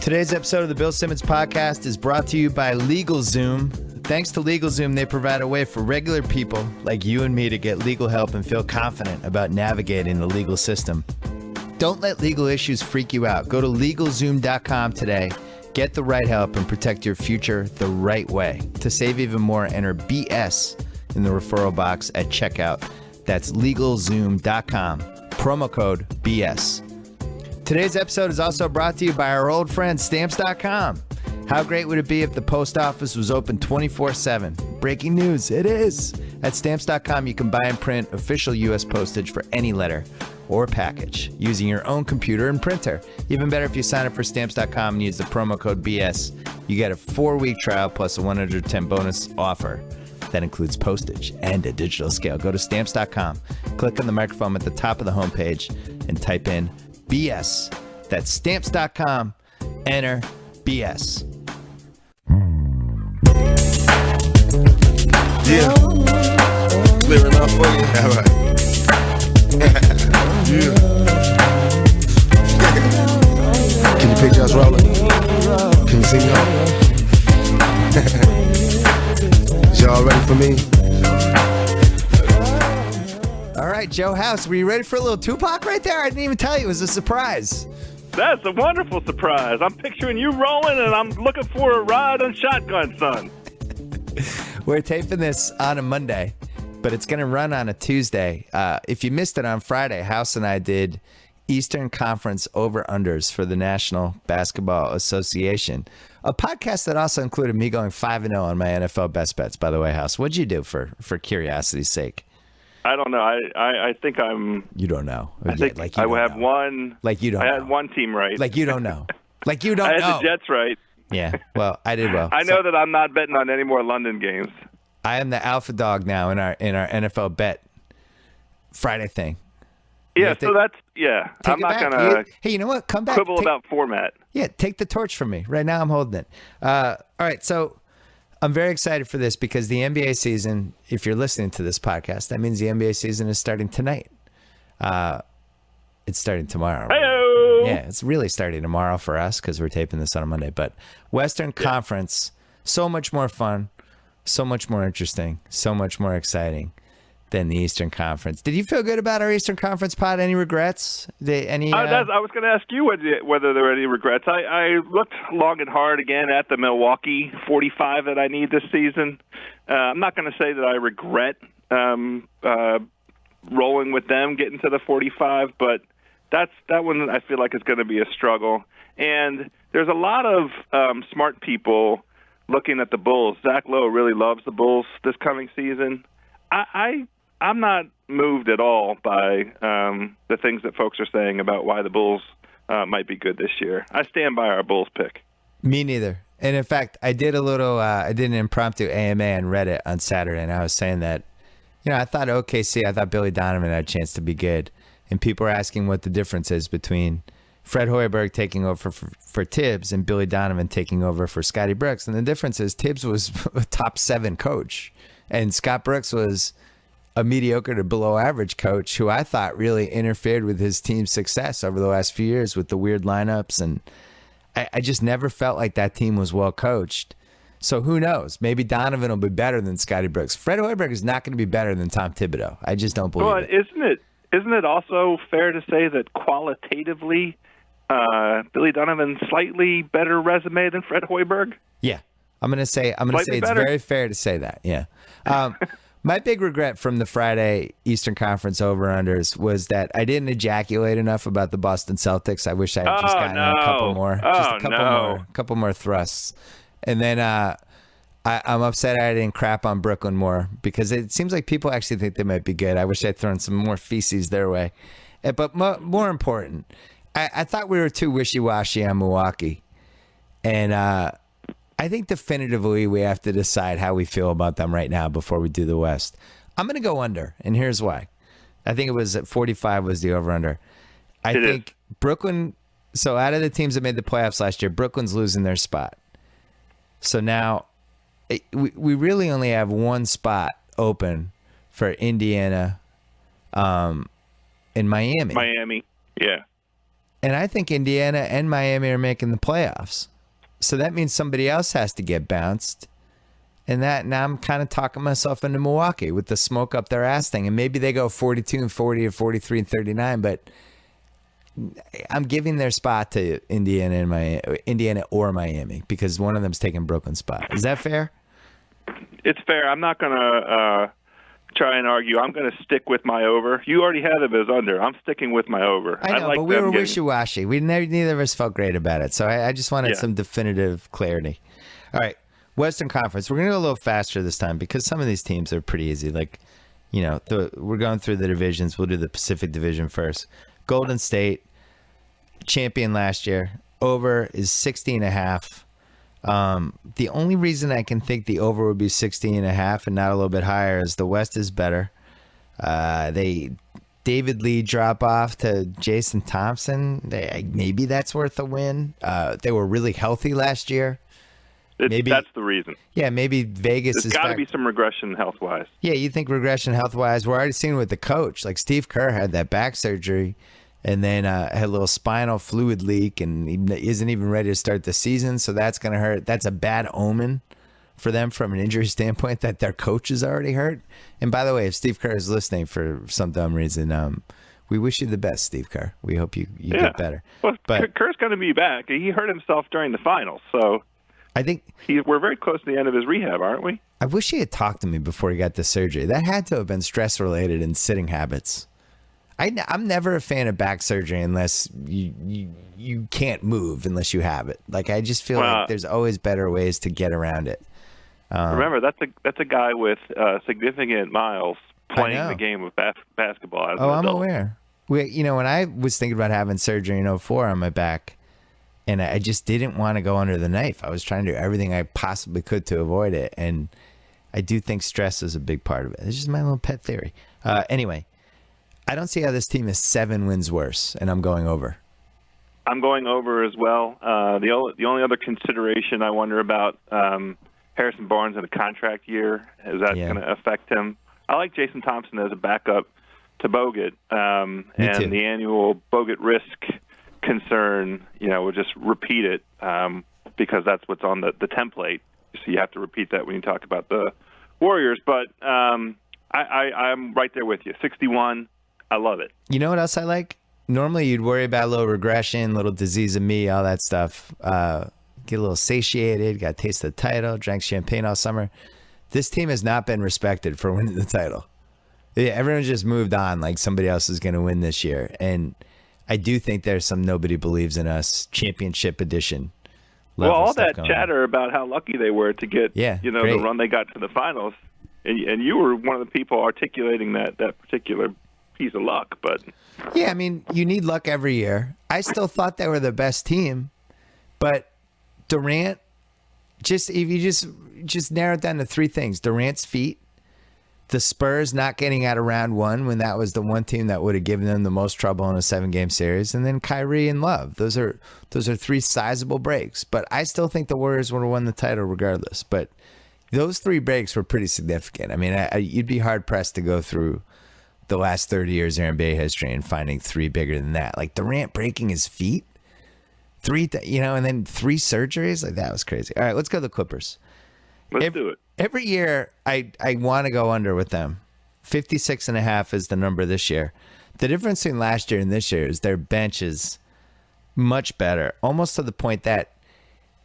Today's episode of the Bill Simmons podcast is brought to you by LegalZoom. Thanks to LegalZoom, they provide a way for regular people like you and me to get legal help and feel confident about navigating the legal system. Don't let legal issues freak you out. Go to LegalZoom.com today. Get the right help and protect your future the right way. To save even more, enter BS in the referral box at checkout. That's LegalZoom.com. Promo code BS. Today's episode is also brought to you by our old friend Stamps.com. How great would it be if the post office was open 24/7? Breaking news, it is. At Stamps.com, you can buy and print official U.S. postage for any letter or package using your own computer and printer. Even better if you sign up for Stamps.com and use the promo code BS. You get a 4-week trial plus a 110 bonus offer. That includes postage and a digital scale. Go to Stamps.com, click on the microphone at the top of the homepage, and type in BS. That's Stamps.com. Enter BS. Yeah. Clearing up for you. All right. Yeah. Can you picture us rolling? Can you see me on? Is y'all ready for me? All right, Joe House, were you ready for a little Tupac right there? I didn't even tell you. It was a surprise. That's a wonderful surprise. I'm picturing you rolling, and I'm looking for a ride on shotgun, son. We're taping this on a Monday, but it's going to run on a Tuesday. If you missed it on Friday, House and I did Eastern Conference over-unders for the National Basketball Association, a podcast that also included me going 5-0 on my NFL best bets, by the way, House. What'd you do for curiosity's sake? I don't know. I think I'm... You don't know. I think like you I don't have know. one... Like you don't I know. had one team right. Like you don't know. Like you don't I know. had the Jets right. Yeah, well, I did well. I know that I'm not betting on any more London games. I am the alpha dog now in our NFL bet Friday thing. Yeah, so that's... Yeah. Take I'm it not back. going to Hey, you know what? Come back. quibble about format. Yeah, take the torch from me. Right now I'm holding it. All right, so I'm very excited for this because the NBA season, if you're listening to this podcast, that means the NBA season is starting tonight. It's starting tomorrow. Hey-o! Yeah, it's really starting tomorrow for us because we're taping this on a Monday. But Western Conference, so much more fun, so much more interesting, so much more exciting than the Eastern Conference. Did you feel good about our Eastern Conference pod? Any regrets? I was going to ask you whether there were any regrets. I looked long and hard again at the Milwaukee 45 that I need this season. I'm not going to say that I regret rolling with them, getting to the 45, but that one I feel like is going to be a struggle. And there's a lot of smart people looking at the Bulls. Zach Lowe really loves the Bulls this coming season. I'm not moved at all by the things that folks are saying about why the Bulls might be good this year. I stand by our Bulls pick. Me neither. And in fact, I did an impromptu AMA on Reddit on Saturday, and I was saying that, I thought I thought Billy Donovan had a chance to be good. And people were asking what the difference is between Fred Hoiberg taking over for Tibbs and Billy Donovan taking over for Scotty Brooks. And the difference is Tibbs was a top 7 coach, and Scott Brooks was a mediocre to below average coach who I thought really interfered with his team's success over the last few years with the weird lineups. And I just never felt like that team was well coached. So who knows? Maybe Donovan will be better than Scotty Brooks. Fred Hoiberg is not going to be better than Tom Thibodeau. I just don't believe it. Isn't it also fair to say that qualitatively Billy Donovan's slightly better resume than Fred Hoiberg? Yeah. I'm going to say it's very fair to say that. Yeah. My big regret from the Friday Eastern Conference over-unders was that I didn't ejaculate enough about the Boston Celtics. I wish I had just gotten a couple more. Couple more thrusts. And then I'm upset I didn't crap on Brooklyn more because it seems like people actually think they might be good. I wish I'd thrown some more feces their way. But more important, I thought we were too wishy-washy on Milwaukee. And I think definitively we have to decide how we feel about them right now before we do the West. I'm going to go under, and here's why. I think it was at 45 was the over-under. I think Brooklyn, so out of the teams that made the playoffs last year, Brooklyn's losing their spot. So now we really only have one spot open for Indiana and Miami. Miami, yeah. And I think Indiana and Miami are making the playoffs. So that means somebody else has to get bounced. And now I'm kind of talking myself into Milwaukee with the smoke up their ass thing. And maybe they go 42-40 or 43-39, but I'm giving their spot to Indiana or Miami because one of them's taking Brooklyn's spot. Is that fair? It's fair. I'm not going to try and argue. I'm going to stick with my over. You already had it as under. I'm sticking with my over. I know, but we were wishy-washy. Neither of us felt great about it. So I just wanted some definitive clarity. All right, Western Conference. We're going to go a little faster this time because some of these teams are pretty easy. Like, we're going through the divisions. We'll do the Pacific Division first. Golden State, champion last year. Over is 60.5. The only reason I can think the over would be 60.5 and not a little bit higher is the West is better. David Lee drop off to Jason Thompson. Maybe that's worth a win. They were really healthy last year. Maybe that's the reason. Yeah, maybe Vegas There's got to be some regression health-wise. Yeah, you think regression health-wise? We're already seeing with the coach. Like Steve Kerr had that back surgery. And then had a little spinal fluid leak and he isn't even ready to start the season. So that's going to hurt. That's a bad omen for them from an injury standpoint that their coach is already hurt. And by the way, if Steve Kerr is listening for some dumb reason, we wish you the best, Steve Kerr. We hope you get better. Well, but Kerr's going to be back. He hurt himself during the finals. So I think we're very close to the end of his rehab, aren't we? I wish he had talked to me before he got the surgery. That had to have been stress-related and sitting habits. I'm never a fan of back surgery unless you can't move unless you have it. Like I just feel like there's always better ways to get around it. Remember, that's a guy with significant miles playing the game of basketball. As an I'm adult. aware. When I was thinking about having surgery in 2004 on my back, and I just didn't want to go under the knife. I was trying to do everything I possibly could to avoid it, and I do think stress is a big part of it. It's just my little pet theory. Anyway. I don't see how this team is 7 wins worse, and I'm going over. I'm going over as well. The only other consideration I wonder about Harrison Barnes in a contract year, is that going to affect him? I like Jason Thompson as a backup to Bogut, and the annual Bogut risk concern, we'll just repeat it because that's what's on the template. So you have to repeat that when you talk about the Warriors. But I'm right there with you. 61. I love it. You know what else I like? Normally you'd worry about a little regression, little disease of me, all that stuff. Get a little satiated, got a taste of the title, drank champagne all summer. This team has not been respected for winning the title. Everyone's just moved on like somebody else is going to win this year. And I do think there's some nobody believes in us championship edition. Well, all that chatter about how lucky they were to get great. The run they got to the finals. And you were one of the people articulating that particular piece of luck, but yeah, I mean, you need luck every year. I still thought they were the best team, but Durant, if you just narrow it down to 3 things: Durant's feet, the Spurs not getting out of round 1 when that was the one team that would have given them the most trouble in a 7-game series, and then Kyrie and Love. Those are 3 sizable breaks. But I still think the Warriors would have won the title regardless. But those 3 breaks were pretty significant. I mean, you'd be hard pressed to go through the last 30 years of NBA history and finding 3 bigger than that. Like Durant breaking his feet, 3, and then 3 surgeries. Like that was crazy. All right, let's go to the Clippers. Let's do it. Every year I want to go under with them. 56.5 is the number this year. The difference between last year and this year is their bench is much better, almost to the point that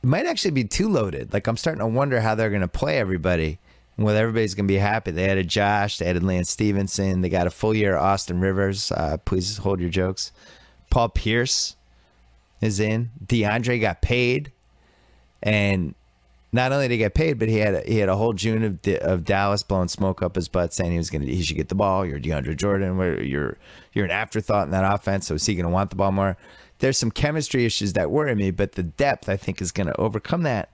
it might actually be too loaded. Like I'm starting to wonder how they're going to play everybody. Well, everybody's going to be happy. They added Josh. They added Lance Stevenson. They got a full year of Austin Rivers. Please hold your jokes. Paul Pierce is in. DeAndre got paid. And not only did he get paid, but he had a whole June of Dallas blowing smoke up his butt saying he should get the ball. You're DeAndre Jordan. You're an afterthought in that offense. So is he going to want the ball more? There's some chemistry issues that worry me, but the depth, I think, is going to overcome that.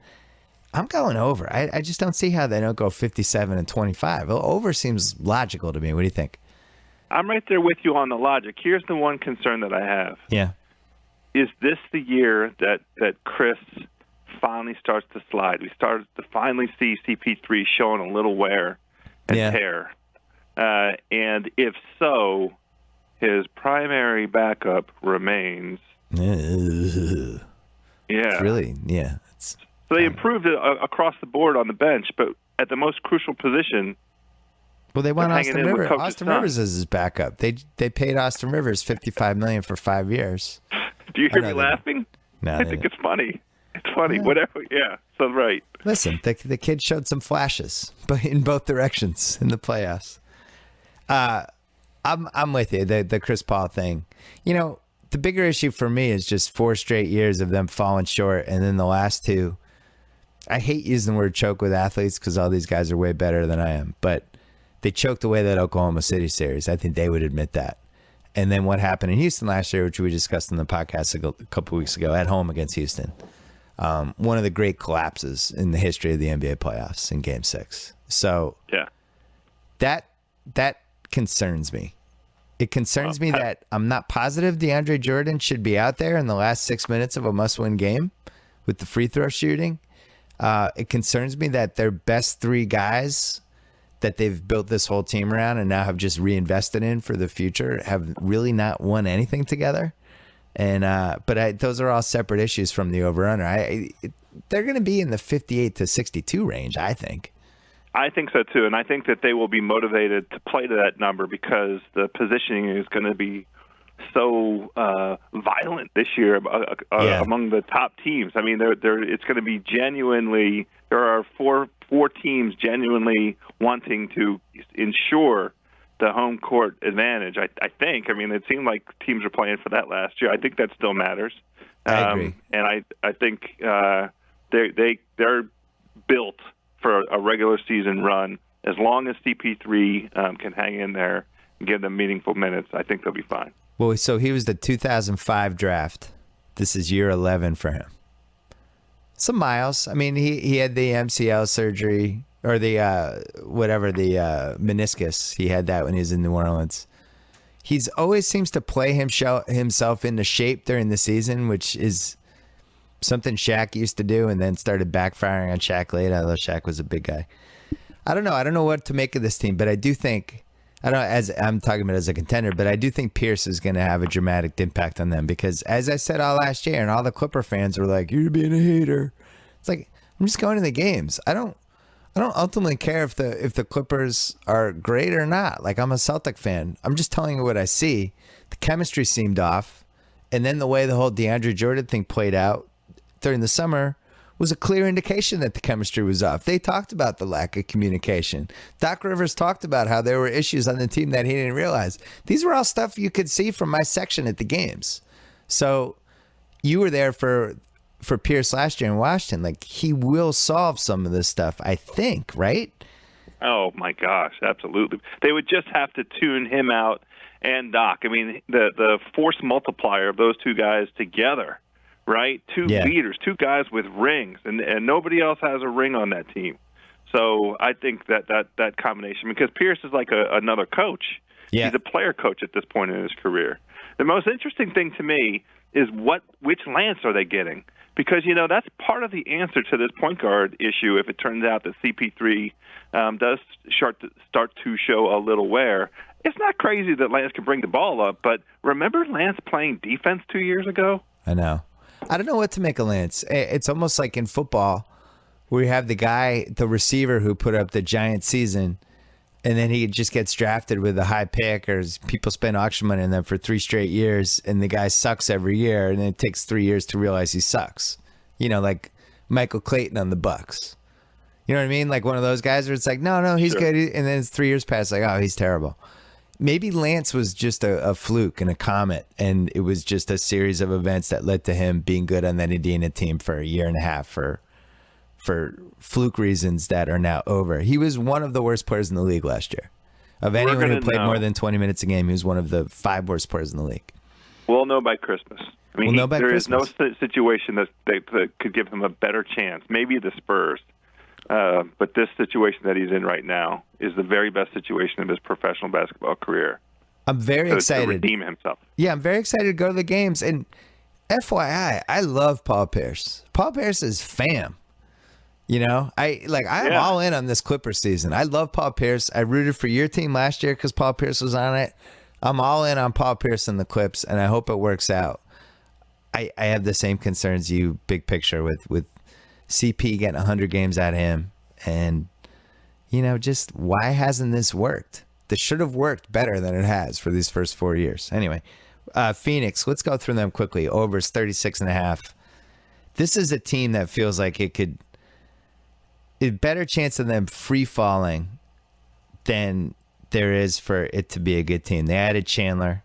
I'm going over. I just don't see how they don't go 57-25. Over seems logical to me. What do you think? I'm right there with you on the logic. Here's the one concern that I have. Yeah. Is this the year that Chris finally starts to slide? We start to finally see CP3 showing a little wear and tear. And if so, his primary backup remains Yeah. It's really, yeah. So they improved it across the board on the bench, but at the most crucial position. Well, they want Austin Rivers. Austin son. Rivers as his backup. They paid Austin Rivers $55 million for 5 years. Do you hear me laughing? No, I think it's funny. It's funny. Yeah. Whatever. Yeah. So right. Listen, the kid showed some flashes, but in both directions in the playoffs. I'm with you. The Chris Paul thing. You know, the bigger issue for me is just 4 straight years of them falling short, and then the last 2. I hate using the word choke with athletes because all these guys are way better than I am, but they choked away that Oklahoma City series. I think they would admit that. And then what happened in Houston last year, which we discussed in the podcast a couple weeks ago, at home against Houston. One of the great collapses in the history of the NBA playoffs in Game 6. So yeah, that concerns me. It concerns me that I'm not positive DeAndre Jordan should be out there in the last 6 minutes of a must-win game with the free throw shooting. It concerns me that their best 3 guys that they've built this whole team around and now have just reinvested in for the future have really not won anything together. And but those are all separate issues from the over-under. They're going to be in the 58 to 62 range, I think. I think so, too. And I think that they will be motivated to play to that number because the positioning is going to be so violent this year among the top teams. I mean, it's going to be genuinely – there are four teams genuinely wanting to ensure the home court advantage, I think. I mean, it seemed like teams were playing for that last year. I think that still matters. I agree. And I think they're built for a regular season run. As long as CP3 can hang in there and give them meaningful minutes, I think they'll be fine. Well, so he was the 2005 draft. This is year 11 for him. Some miles. I mean, he had the MCL surgery or the meniscus. He had that when he was in New Orleans. He's always seems to play himself into shape during the season, which is something Shaq used to do and then started backfiring on Shaq late, although Shaq was a big guy. I don't know. I don't know what to make of this team, but I do think, I don't know, as I'm talking about as a contender, but I do think Pierce is going to have a dramatic impact on them because, as I said all last year, and all the Clipper fans were like, "You're being a hater." It's like, I'm just going to the games. I don't ultimately care if the Clippers are great or not. Like, I'm a Celtic fan. I'm just telling you what I see. The chemistry seemed off, and then the way the whole DeAndre Jordan thing played out during the summer was a clear indication that the chemistry was off. They talked about the lack of communication. Doc Rivers talked about how there were issues on the team that he didn't realize. These were all stuff you could see from my section at the games. So you were there for Pierce last year in Washington. Like, he will solve some of this stuff, I think, right? Oh, my gosh, absolutely. They would just have to tune him out and Doc. I mean, the force multiplier of those 2 guys together, right? 2 leaders, 2 guys with rings, and nobody else has a ring on that team. So I think that combination, because Pierce is like another coach. Yeah. He's a player coach at this point in his career. The most interesting thing to me is which Lance are they getting? Because, that's part of the answer to this point guard issue if it turns out that CP3 does start to show a little wear. It's not crazy that Lance can bring the ball up, but remember Lance playing defense 2 years ago? I know. I don't know what to make of Lance. It's almost like in football where you have the receiver who put up the giant season, and then he just gets drafted with a high pick, or people spend auction money on them for 3 straight years, and the guy sucks every year, and it takes 3 years to realize he sucks. Like Michael Clayton on the Bucks. You know what I mean? Like one of those guys where it's like, no, he's good, and then it's 3 years past, like, oh, he's terrible. Maybe Lance was just a fluke and a comet, and it was just a series of events that led to him being good on that Indiana team for a year and a half for fluke reasons that are now over. He was one of the worst players in the league last year. Of anyone who played more than 20 minutes a game, he was one of the 5 worst players in the league. We'll know by Christmas. I mean, there is no situation that could give him a better chance. Maybe the Spurs. But this situation that he's in right now is the very best situation of his professional basketball career. I'm very excited to redeem himself. Yeah, I'm very excited to go to the games. And FYI, I love Paul Pierce. Paul Pierce is fam. I'm all in on this Clippers season. I love Paul Pierce. I rooted for your team last year because Paul Pierce was on it. I'm all in on Paul Pierce and the Clips, and I hope it works out. I have the same concerns you, big picture, with CP getting 100 games out of him. And, just why hasn't this worked? This should have worked better than it has for these first 4 years. Anyway, Phoenix, let's go through them quickly. Overs 36.5. This is a team that feels like it could – a better chance of them free falling than there is for it to be a good team. They added Chandler.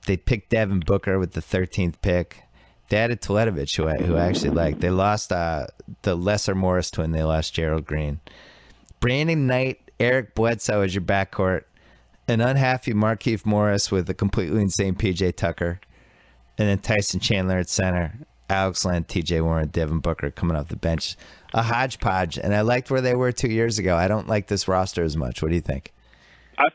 They picked Devin Booker with the 13th pick. They added Toledovich, who I actually like. They lost the lesser Morris twin. They lost Gerald Green. Brandon Knight, Eric Bledsoe as your backcourt. An unhappy Markieff Morris with a completely insane P.J. Tucker. And then Tyson Chandler at center. Alex Len, T.J. Warren, Devin Booker coming off the bench. A hodgepodge. And I liked where they were 2 years ago. I don't like this roster as much. What do you think?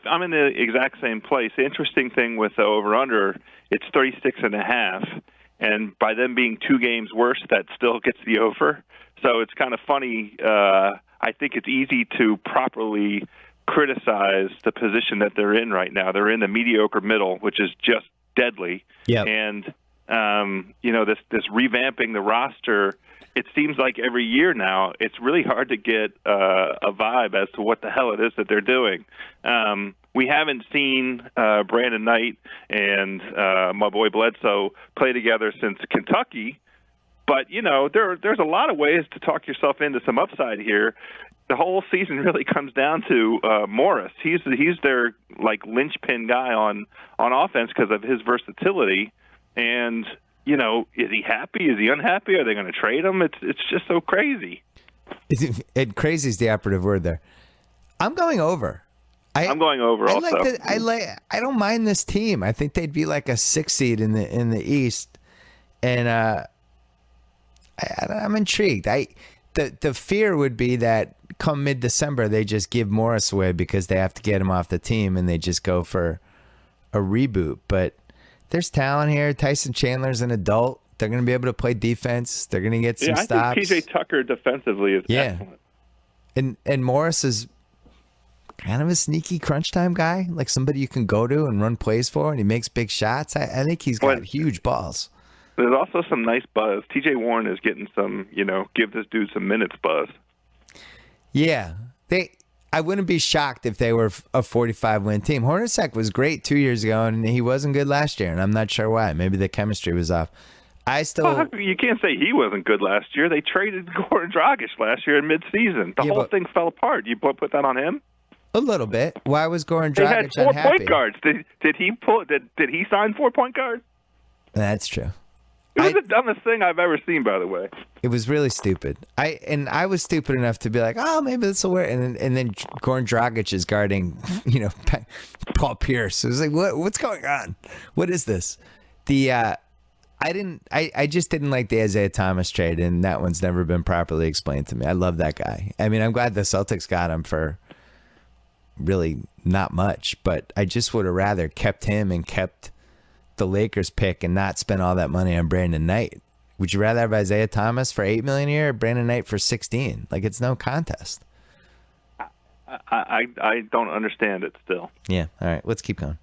I'm in the exact same place. The interesting thing with the over-under, it's 36.5, and by them being 2 games worse, that still gets the over. So it's kind of funny. I think it's easy to properly criticize the position that they're in right now. They're in the mediocre middle, which is just deadly. Yep. And this revamping the roster, it seems like every year now, it's really hard to get a vibe as to what the hell it is that they're doing. We haven't seen Brandon Knight and my boy Bledsoe play together since Kentucky, but, there's a lot of ways to talk yourself into some upside here. The whole season really comes down to Morris. He's their, linchpin guy on offense because of his versatility, and – is he happy? Is he unhappy? Are they going to trade him? It's just so crazy. Crazy is the operative word there. I'm going over. I'm going over also. I don't mind this team. I think they'd be like a 6 seed in the East, and I'm intrigued. The fear would be that come mid-December they just give Morris away because they have to get him off the team and they just go for a reboot, but. There's talent here. Tyson Chandler's an adult. They're going to be able to play defense. They're going to get some stops. I think P.J. Tucker defensively is excellent. And Morris is kind of a sneaky crunch time guy, like somebody you can go to and run plays for, and he makes big shots. I think he's got huge balls. There's also some nice buzz. T.J. Warren is getting some, give this dude some minutes buzz. Yeah. I wouldn't be shocked if they were a 45-win team. Hornacek was great 2 years ago, and he wasn't good last year, and I'm not sure why. Maybe the chemistry was off. You can't say he wasn't good last year. They traded Goran Dragic last year in midseason. The whole thing fell apart. You put that on him? A little bit. Why was Goran Dragic unhappy? They had 4 point guards. Did he sign 4 point guards? That's true. It was the dumbest thing I've ever seen, by the way. It was really stupid. I was stupid enough to be like, oh, maybe this will work. And then Goran Dragic is guarding, Paul Pierce. It was like, what's going on? What is this? I just didn't like the Isaiah Thomas trade, and that one's never been properly explained to me. I love that guy. I mean, I'm glad the Celtics got him for really not much, but I just would have rather kept him and kept the Lakers pick and not spend all that money on Brandon Knight. Would you rather have Isaiah Thomas for $8 million a year or Brandon Knight for 16? Like, it's no contest. I don't understand it still. Yeah. All right. Let's keep going.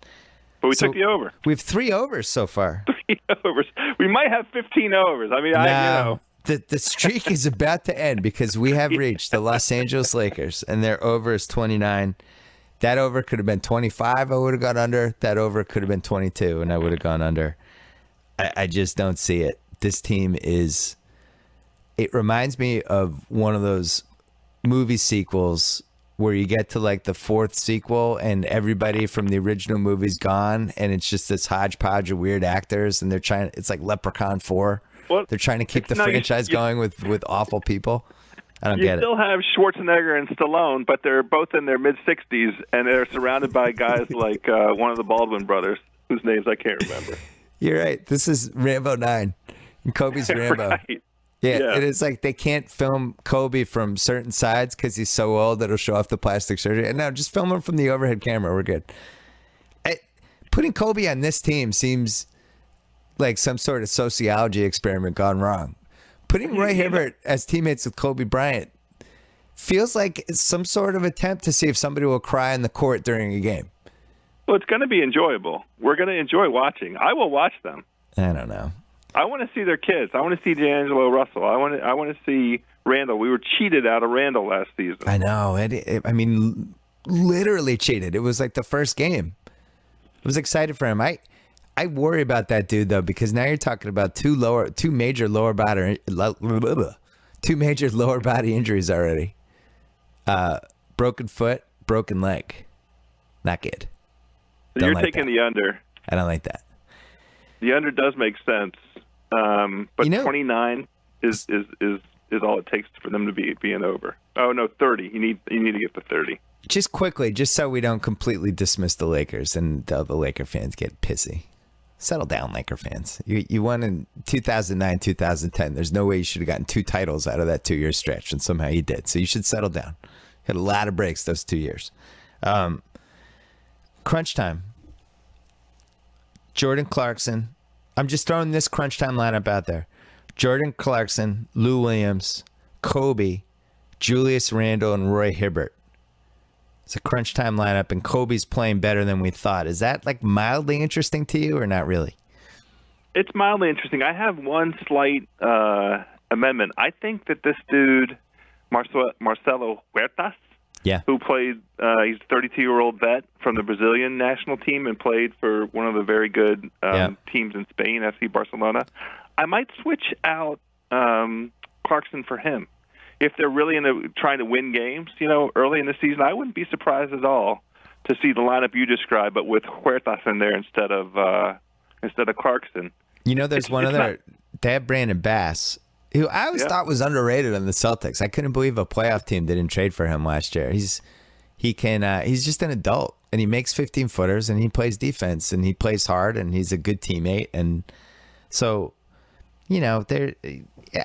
But we took the over. We have 3 overs so far. 3 overs. We might have 15 overs. I mean, The streak is about to end because we have reached the Los Angeles Lakers, and their over is 29. That over could have been 25. I would have gone under. That over could have been 22, and I would have gone under. I just don't see it. This team is. It reminds me of one of those movie sequels where you get to like the 4th sequel and everybody from the original movie's gone, and it's just this hodgepodge of weird actors, and they're trying. It's like Leprechaun 4. Well, they're trying to keep the franchise going with awful people. I don't get it. You still have Schwarzenegger and Stallone, but they're both in their mid-60s, and they're surrounded by guys like one of the Baldwin brothers, whose names I can't remember. You're right. This is Rambo 9. And Kobe's Rambo. Right. Yeah, and it's like they can't film Kobe from certain sides because he's so old that it'll show off the plastic surgery. And no, just film him from the overhead camera. We're good. Putting Kobe on this team seems like some sort of sociology experiment gone wrong. Putting Roy Hibbert as teammates with Kobe Bryant feels like it's some sort of attempt to see if somebody will cry in the court during a game. Well, it's going to be enjoyable. We're going to enjoy watching. I will watch them. I don't know. I want to see their kids. I want to see D'Angelo Russell. I want to see Randall. We were cheated out of Randall last season. I know. I mean, literally cheated. It was like the first game. I was excited for him. I worry about that dude though, because now you're talking about two major lower body injuries already. Broken foot, broken leg. Not good. So you're taking the under. I don't like that. The under does make sense, but 29 is all it takes for them to be an over. Oh no, 30. You need to get to 30. Just quickly, just so we don't completely dismiss the Lakers and the Laker fans get pissy. Settle down, Laker fans. You won in 2009, 2010. There's no way you should have gotten 2 titles out of that 2-year stretch, and somehow you did. So you should settle down. You had a lot of breaks those 2 years. Crunch time. Jordan Clarkson. I'm just throwing this crunch time lineup out there. Jordan Clarkson, Lou Williams, Kobe, Julius Randle, and Roy Hibbert. It's a crunch time lineup, and Kobe's playing better than we thought. Is that like mildly interesting to you or not really? It's mildly interesting. I have one slight amendment. I think that this dude, Marcelo Huertas, who played, he's a 32-year-old vet from the Brazilian national team and played for one of the very good teams in Spain, FC Barcelona. I might switch out Clarkson for him. If they're really trying to win games, early in the season, I wouldn't be surprised at all to see the lineup you described, but with Huertas in there instead of Clarkson. There's one other. They have Brandon Bass, who I always thought was underrated on the Celtics. I couldn't believe a playoff team didn't trade for him last year. He's just an adult, and he makes 15-footers, and he plays defense, and he plays hard, and he's a good teammate, and so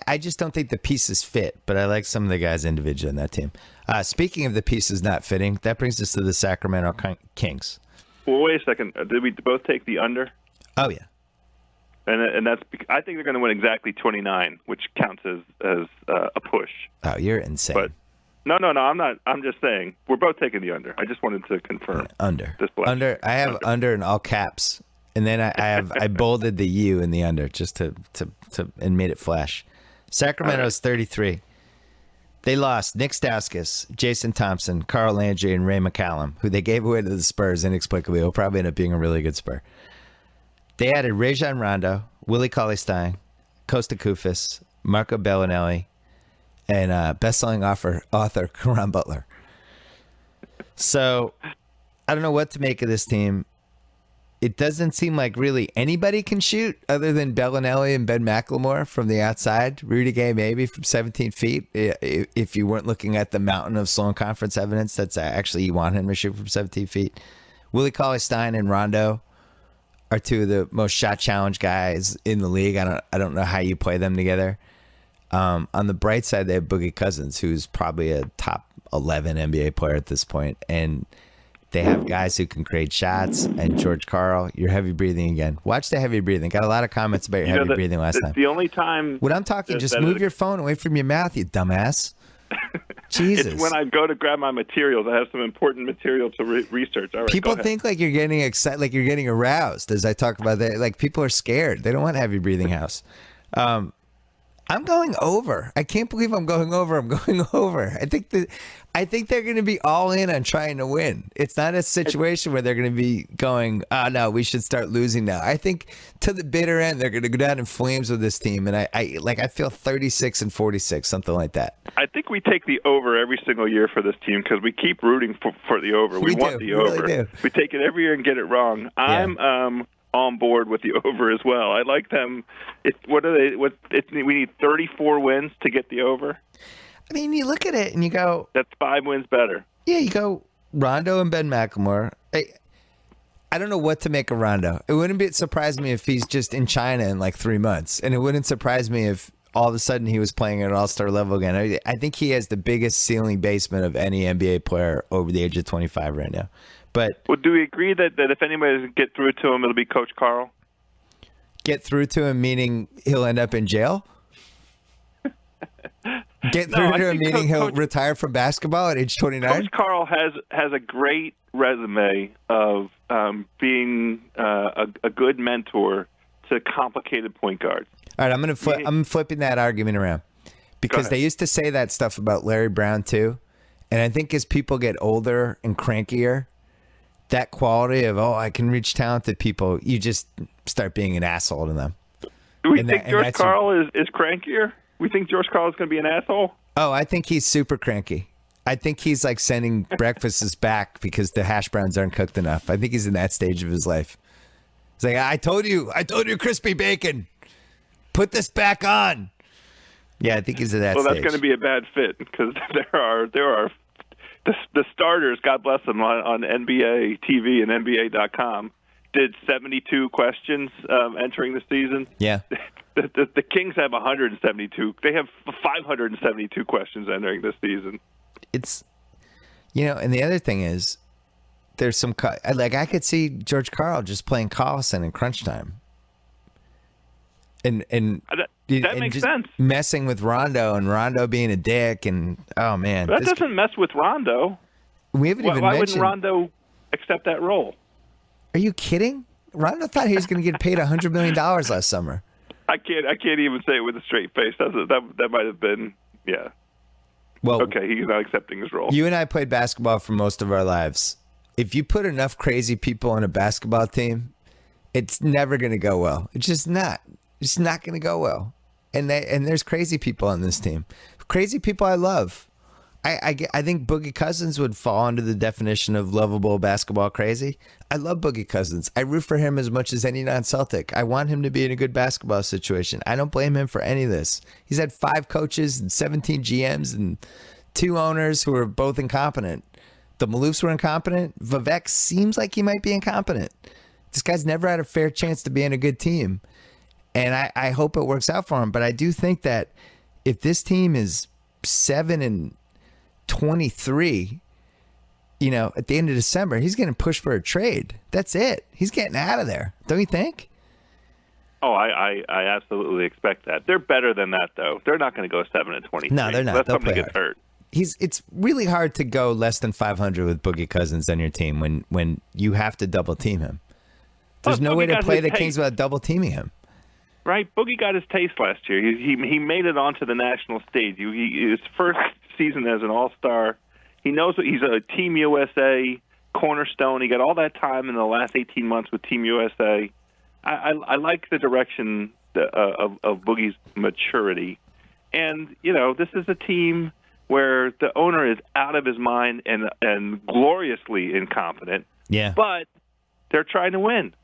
I just don't think the pieces fit, but I like some of the guys individually in that team. Speaking of the pieces not fitting, that brings us to the Sacramento Kings. Well, wait a second. Did we both take the under? Oh yeah. And that's. I think they're going to win exactly 29, which counts as a push. Oh, you're insane. But no, I'm not. I'm just saying we're both taking the under. I just wanted to confirm. Under. Under. I have under in all caps, and then I bolded the U in the under just to and made it flash. Sacramento's 33. They lost Nick Stauskas, Jason Thompson, Carl Landry, and Ray McCallum, who they gave away to the Spurs inexplicably. Will probably end up being a really good Spur. They added Rajon Rondo, Willie Cauley-Stein, Costa Koufos, Marco Bellinelli, and best-selling author Caron Butler. So I don't know what to make of this team. It doesn't seem like really anybody can shoot other than Bellinelli and Ben McLemore from the outside. Rudy Gay maybe from 17 feet. If you weren't looking at the mountain of Sloan Conference evidence, that's actually you want him to shoot from 17 feet. Willie Cauley-Stein and Rondo are 2 of the most shot challenge guys in the league. I don't know how you play them together. On the bright side, they have Boogie Cousins, who's probably a top 11 NBA player at this point, and they have guys who can create shots. And George Karl, you're heavy breathing again. Watch the heavy breathing. Got a lot of comments about your heavy breathing last time. The only time when I'm talking, just move your phone away from your mouth, you dumbass. Jesus. It's when I go to grab my materials. I have some important material to research. All right, people think like you're getting excited, like you're getting aroused as I talk about that. Like people are scared. They don't want heavy breathing house. I'm going over. I can't believe I'm going over. I'm going over. I think they're going to be all in on trying to win. It's not a situation where they're going to be going, no, we should start losing now. I think to the bitter end, they're going to go down in flames with this team. And I feel 36-46, something like that. I think we take the over every single year for this team because we keep rooting for the over. We want the over. Really do. We take it every year and get it wrong. Yeah. I'm on board with the over as well. I like them. We need 34 wins to get the over. I mean, you look at it and you go, that's 5 wins better. Yeah, you go Rondo and Ben McLemore. I don't know what to make of Rondo. It wouldn't surprise me if he's just in China in like 3 months, and it wouldn't surprise me if all of a sudden he was playing at an all-star level again. I think he has the biggest ceiling basement of any NBA player over the age of 25 right now. But do we agree that if anybody doesn't get through to him, it'll be Coach Karl? Get through to him meaning he'll end up in jail? Get through to him meaning he'll retire from basketball at age 29? Coach Karl has a great resume of being a good mentor to complicated point guards. All right, I'm flipping that argument around because they used to say that stuff about Larry Brown too, and I think as people get older and crankier, that quality of I can reach talented people, you just start being an asshole to them. Do we think George Karl is crankier? We think George Karl is going to be an asshole? Oh, I think he's super cranky. I think he's like sending breakfasts back because the hash browns aren't cooked enough. I think he's in that stage of his life. He's like, I told you, crispy bacon. Put this back on. Yeah, I think he's in that stage. Well, that's going to be a bad fit because there are the starters, God bless them, on NBA TV and NBA.com did 72 questions entering the season. Yeah. The Kings have 172. They have 572 questions entering this season. It's, and the other thing is, there's some I could see George Karl just playing Collison in crunch time, and that makes sense. Messing with Rondo and Rondo being a dick, and oh man, that doesn't mess with Rondo. We haven't even why mentioned. Why wouldn't Rondo accept that role? Are you kidding? Rondo thought he was going to get paid $100 million last summer. I can't even say it with a straight face. That might have been, yeah. Well, okay, he's not accepting his role. You and I played basketball for most of our lives. If you put enough crazy people on a basketball team, it's never going to go well. It's just not. It's not going to go well. And there's crazy people on this team. Crazy people I love. I think Boogie Cousins would fall under the definition of lovable basketball crazy. I love Boogie Cousins. I root for him as much as any non-Celtic. I want him to be in a good basketball situation. I don't blame him for any of this. He's had 5 coaches and 17 GMs and 2 owners who are both incompetent. The Maloofs were incompetent. Vivek seems like he might be incompetent. This guy's never had a fair chance to be in a good team. And I hope it works out for him. But I do think that if this team is 7-23, at the end of December, he's going to push for a trade. That's it. He's getting out of there. Don't you think? Oh, I absolutely expect that. They're better than that, though. They're not going to go 7-23. No, they're not. Unless They'll somebody play gets hard. hurt. It's really hard to go less than 500 with Boogie Cousins on your team when you have to double team him. There's no way to play the Kings without double teaming him. Right, Boogie got his taste last year. He made it onto the national stage. His first season as an All-Star. He knows he's a Team USA cornerstone. He got all that time in the last 18 months with Team USA. I like the direction of Boogie's maturity. And, this is a team where the owner is out of his mind and gloriously incompetent. Yeah. But they're trying to win.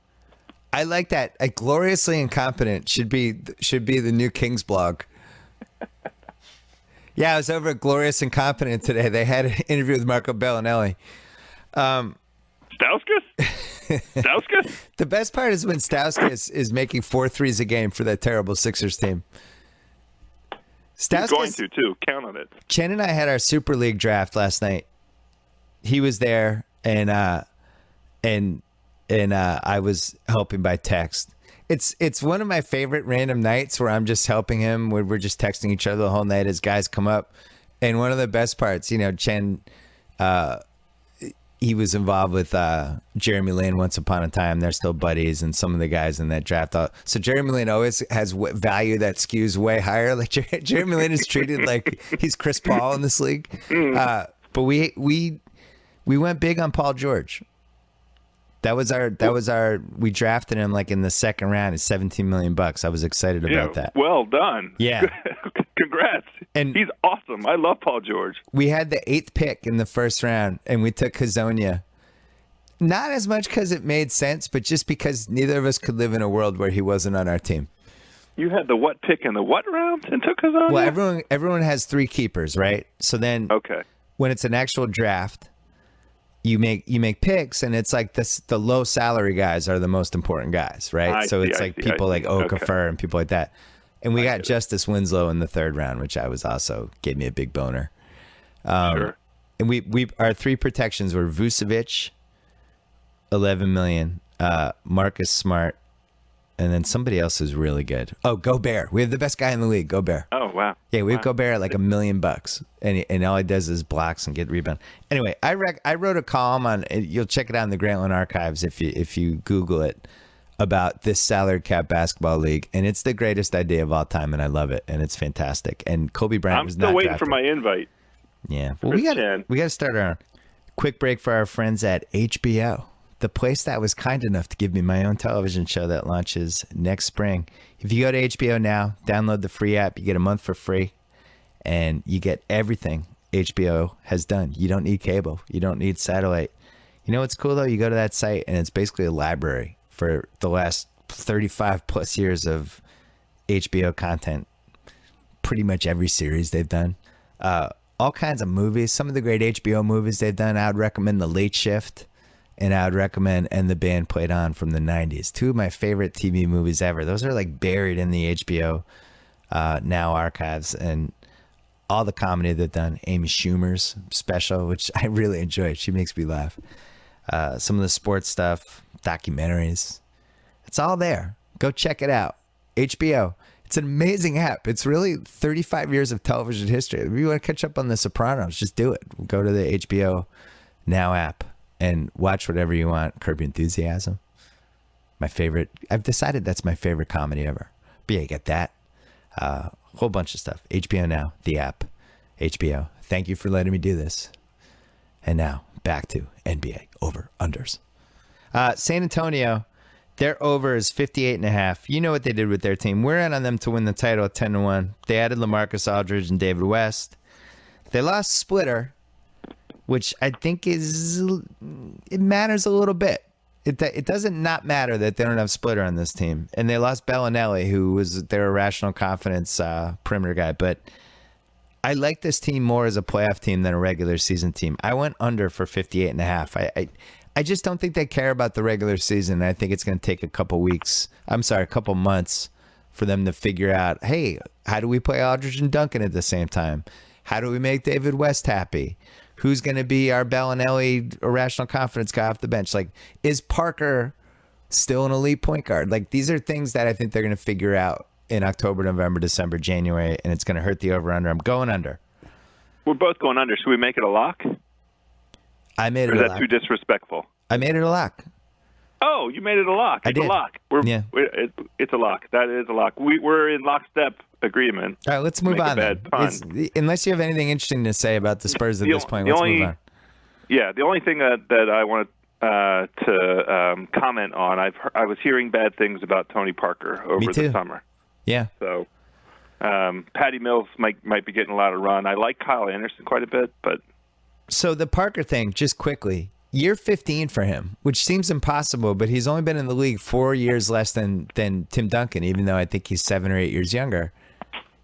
I like that. Gloriously incompetent should be the new Kings blog. Yeah, I was over at Glorious Incompetent today. They had an interview with Marco Bellinelli. Stauskas? The best part is when Stauskas is making 4 threes a game for that terrible Sixers team. He's going to, too. Count on it. Chen and I had our Super League draft last night. He was there, and I was helping by text. It's one of my favorite random nights where I'm just helping him, where we're just texting each other the whole night as guys come up. And one of the best parts, Chen, he was involved with Jeremy Lin once upon a time. They're still buddies, and some of the guys in that draft. So Jeremy Lin always has value that skews way higher. Like Jeremy Lin is treated like he's Chris Paul in this league. But we went big on Paul George. That was our we drafted him like in the second round. It's $17 million. I was excited about that. Well done. Yeah. Congrats. And he's awesome. I love Paul George. We had the 8th pick in the first round, and we took Hazonia. Not as much because it made sense, but just because neither of us could live in a world where he wasn't on our team. You had the what pick in the what round and took Hazonia? Well, everyone has 3 keepers, right? So then when it's an actual draft, you make picks, and it's like the low salary guys are the most important guys, right? It's like people like Okafor and people like that. And we got Justice Winslow in the 3rd round, which gave me a big boner. Sure. And we our 3 protections were Vucevic, $11 million, Marcus Smart, and then somebody else who's really good. Oh, Gobert. We have the best guy in the league, Gobert. Oh, wow. Yeah, we have Gobert at like $1 million, and all he does is blocks and get rebound. Anyway, I wrote a column on. You'll check it out in the Grantland archives if you Google it. about this salary cap basketball league, and it's the greatest idea of all time, and I love it, and it's fantastic. And Kobe Bryant I'm was still not waiting drafted. for my invite. Yeah. Well, Chris we Chan. got to start our quick break for our friends at HBO, the place that was kind enough to give me my own television show that launches next spring. If you go to HBO now, download the free app, you get a month for free, and you get everything HBO has done. You don't need cable. You don't need satellite. You know what's cool, though? You go to that site, and it's basically a library for the last 35 plus years of HBO content. Pretty much every series they've done. All kinds of movies. Some of the great HBO movies they've done. I would recommend The Late Shift, and I would recommend And the Band Played On from the 90s. Two of my favorite TV movies ever. Those are like buried in the HBO Now archives, and all the comedy they've done. Amy Schumer's special, which I really enjoy. She makes me laugh. Some of the sports stuff, documentaries. It's all there. Go check it out. HBO. It's an amazing app. It's really 35 years of television history. If you want to catch up on The Sopranos, just do it. Go to the HBO Now app and watch whatever you want. Curb Your Enthusiasm. My favorite. I've decided that's my favorite comedy ever. But yeah, you get that. Whole bunch of stuff. HBO Now, the app. HBO. Thank you for letting me do this. And now back to NBA over-unders. San Antonio, their over is 58.5. You know what they did with their team. We're in on them to win the title at 10-1. They added LaMarcus Aldridge and David West. They lost Splitter, which I think it matters a little bit. It doesn't not matter that they don't have Splitter on this team. And they lost Bellinelli, who was their irrational confidence perimeter guy. But I like this team more as a playoff team than a regular season team. I went under for 58.5. I just don't think they care about the regular season. I think it's going to take a couple months for them to figure out, hey, how do we play Aldridge and Duncan at the same time? How do we make David West happy? Who's going to be our Bellinelli irrational confidence guy off the bench? Like, is Parker still an elite point guard? Like, these are things that I think they're going to figure out in October, November, December, January, and it's going to hurt the over-under. I'm going under. We're both going under. Should we make it a lock? I made it or is a that lock. too disrespectful? I made it a lock. Oh, you made it a lock. It's I did. a lock. It's a lock. That is a lock. We're in lockstep agreement. All right, let's move on. Unless you have anything interesting to say about the Spurs at this point, let's move on. Yeah, the only thing that I want to comment on, I was hearing bad things about Tony Parker over the summer. Yeah. So Patty Mills might be getting a lot of run. I like Kyle Anderson quite a bit, but so the Parker thing, just quickly. Year 15 for him, which seems impossible, but he's only been in the league 4 years less than Tim Duncan, even though I think he's 7 or 8 years younger.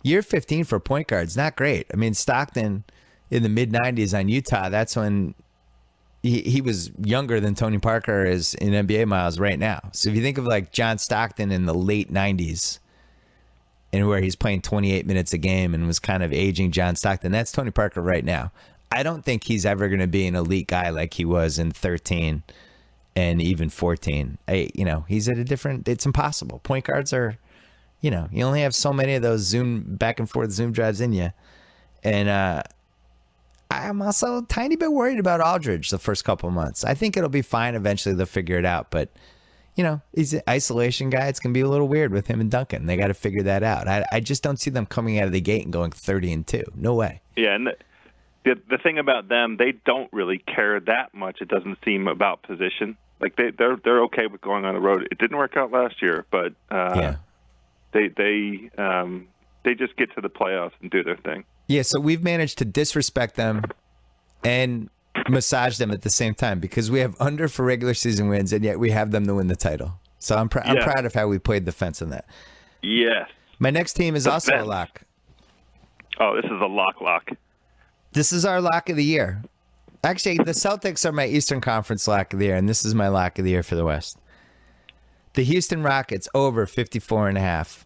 Year 15 for point guards, not great. I mean, Stockton in the mid-90s on Utah, that's when he was younger than Tony Parker is in NBA miles right now. So if you think of like John Stockton in the late 90s and where he's playing 28 minutes a game and was kind of aging John Stockton, that's Tony Parker right now. I don't think he's ever going to be an elite guy like he was in 13 and even 14. He's at a different. It's impossible. Point guards are, you only have so many of those back and forth zoom drives in you. And I'm also a tiny bit worried about Aldridge the first couple of months. I think it'll be fine. Eventually they'll figure it out. But, he's an isolation guy. It's going to be a little weird with him and Duncan. They got to figure that out. I just don't see them coming out of the gate and going 30-2. No way. Yeah, and the thing about them, they don't really care that much. It doesn't seem about position. Like they're okay with going on the road. It didn't work out last year, but they just get to the playoffs and do their thing. Yeah, so we've managed to disrespect them and massage them at the same time because we have under for regular season wins, and yet we have them to win the title. So I'm proud of how we played the fence on that. Yes. My next team is also a lock. Oh, this is a lock. This is our lock of the year. Actually, the Celtics are my Eastern Conference lock of the year, and this is my lock of the year for the West. The Houston Rockets over 54.5.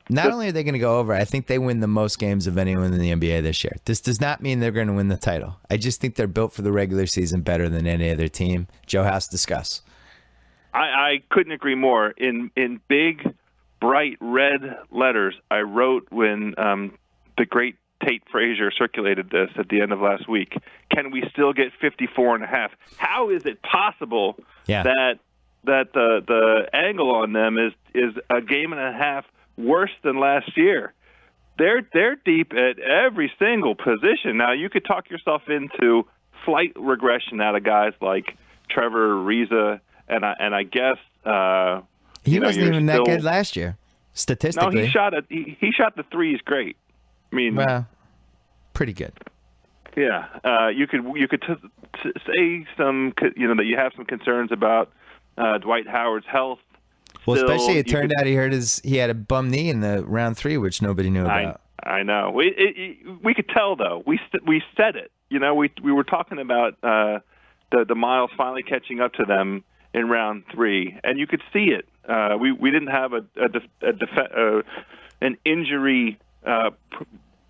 Not only are they going to go over, I think they win the most games of anyone in the NBA this year. This does not mean they're going to win the title. I just think they're built for the regular season better than any other team. Joe House, discuss. I couldn't agree more. In big, bright red letters, I wrote when the great Tate Frazier circulated this at the end of last week. Can we still get 54.5? How is it possible that that the angle on them is a game and a half worse than last year. They're deep at every single position. Now, you could talk yourself into slight regression out of guys like Trevor Ariza, and I guess he wasn't even that good last year, statistically. No, he shot the threes great. I mean, well, pretty good. Yeah, you could say some, that you have some concerns about Dwight Howard's health. Well, especially it turned out he had a bum knee in the round 3, which nobody knew about. I know. We could tell though. We said it. We were talking about the Miles finally catching up to them in round 3, and you could see it. We didn't have an injury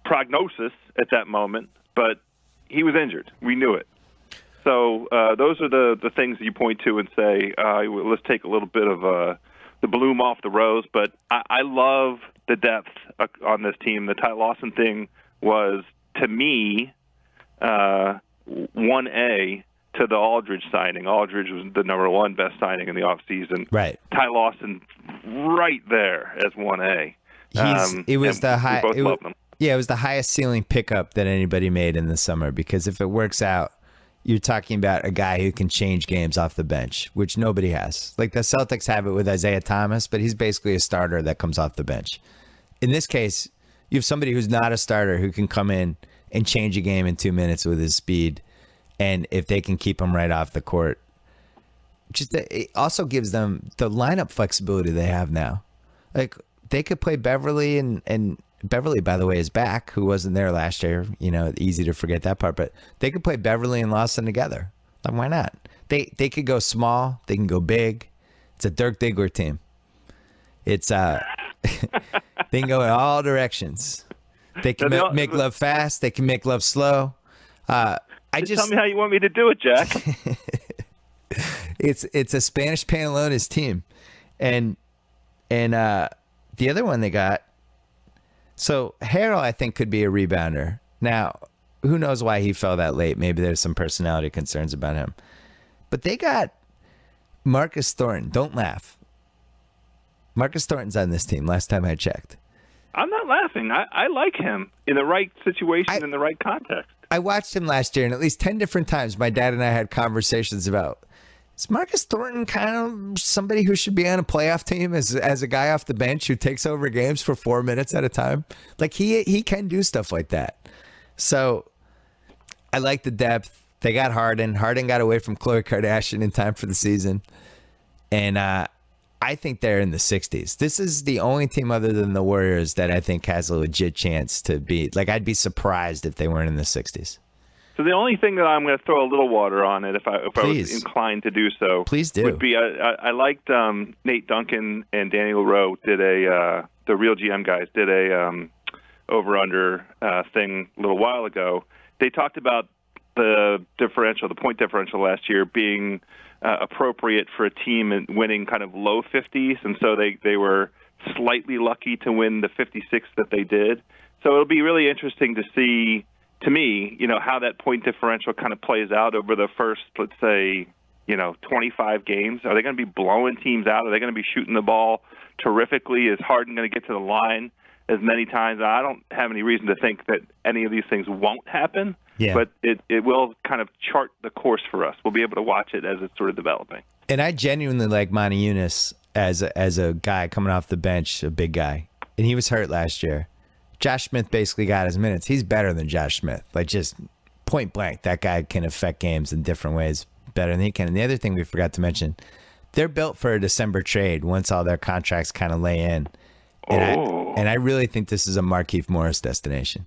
prognosis at that moment, but he was injured. We knew it. So those are the things that you point to and say, let's take a little bit of the bloom off the rose. But I love the depth on this team. The Ty Lawson thing was, to me, 1A to the Aldridge signing. Aldridge was the number 1 best signing in the offseason. Right. Ty Lawson right there as 1A. It was the high. We both loved him. Yeah, it was the highest ceiling pickup that anybody made in the summer, because if it works out, you're talking about a guy who can change games off the bench, which nobody has. Like the Celtics have it with Isaiah Thomas, but he's basically a starter that comes off the bench. In this case, you have somebody who's not a starter who can come in and change a game in 2 minutes with his speed, and if they can keep him right off the court, it also gives them the lineup flexibility they have now. Like they could play Beverly and Beverly, by the way, is back, who wasn't there last year. Easy to forget that part. But they could play Beverly and Lawson together. Like, why not? They could go small. They can go big. It's a Dirk Diggler team. It's they can go in all directions. They can make love fast. They can make love slow. Just tell me how you want me to do it, Jack. It's a Spanish Panalones team, and the other one they got. So Harrell, I think, could be a rebounder. Now, who knows why he fell that late? Maybe there's some personality concerns about him. But they got Marcus Thornton. Don't laugh. Marcus Thornton's on this team, last time I checked. I'm not laughing. I like him in the right situation, in the right context. I watched him last year, and at least 10 different times my dad and I had conversations about, is Marcus Thornton kind of somebody who should be on a playoff team as a guy off the bench who takes over games for 4 minutes at a time? Like he can do stuff like that. So I like the depth. They got Harden. Harden got away from Khloe Kardashian in time for the season. And I think they're in the 60s. This is the only team other than the Warriors that I think has a legit chance to beat. Like, I'd be surprised if they weren't in the 60s. So the only thing that I'm going to throw a little water on it, if I was inclined to do so, please do, would be I liked Nate Duncan and Daniel Rowe did the Real GM guys did a over-under thing a little while ago. They talked about the point differential last year being appropriate for a team and winning kind of low 50s, and so they were slightly lucky to win the 56 that they did. So it'll be really interesting to see, to me, how that point differential kind of plays out over the first, let's say, 25 games. Are they going to be blowing teams out? Are they going to be shooting the ball terrifically? Is Harden going to get to the line as many times? I don't have any reason to think that any of these things won't happen. Yeah. But it will kind of chart the course for us. We'll be able to watch it as it's sort of developing. And I genuinely like Monty Eunice as a guy coming off the bench, a big guy. And he was hurt last year. Josh Smith basically got his minutes. He's better than Josh Smith. Like, just point blank, that guy can affect games in different ways better than he can. And the other thing we forgot to mention, they're built for a December trade once all their contracts kind of lay in. And I really think this is a Markieff Morris destination.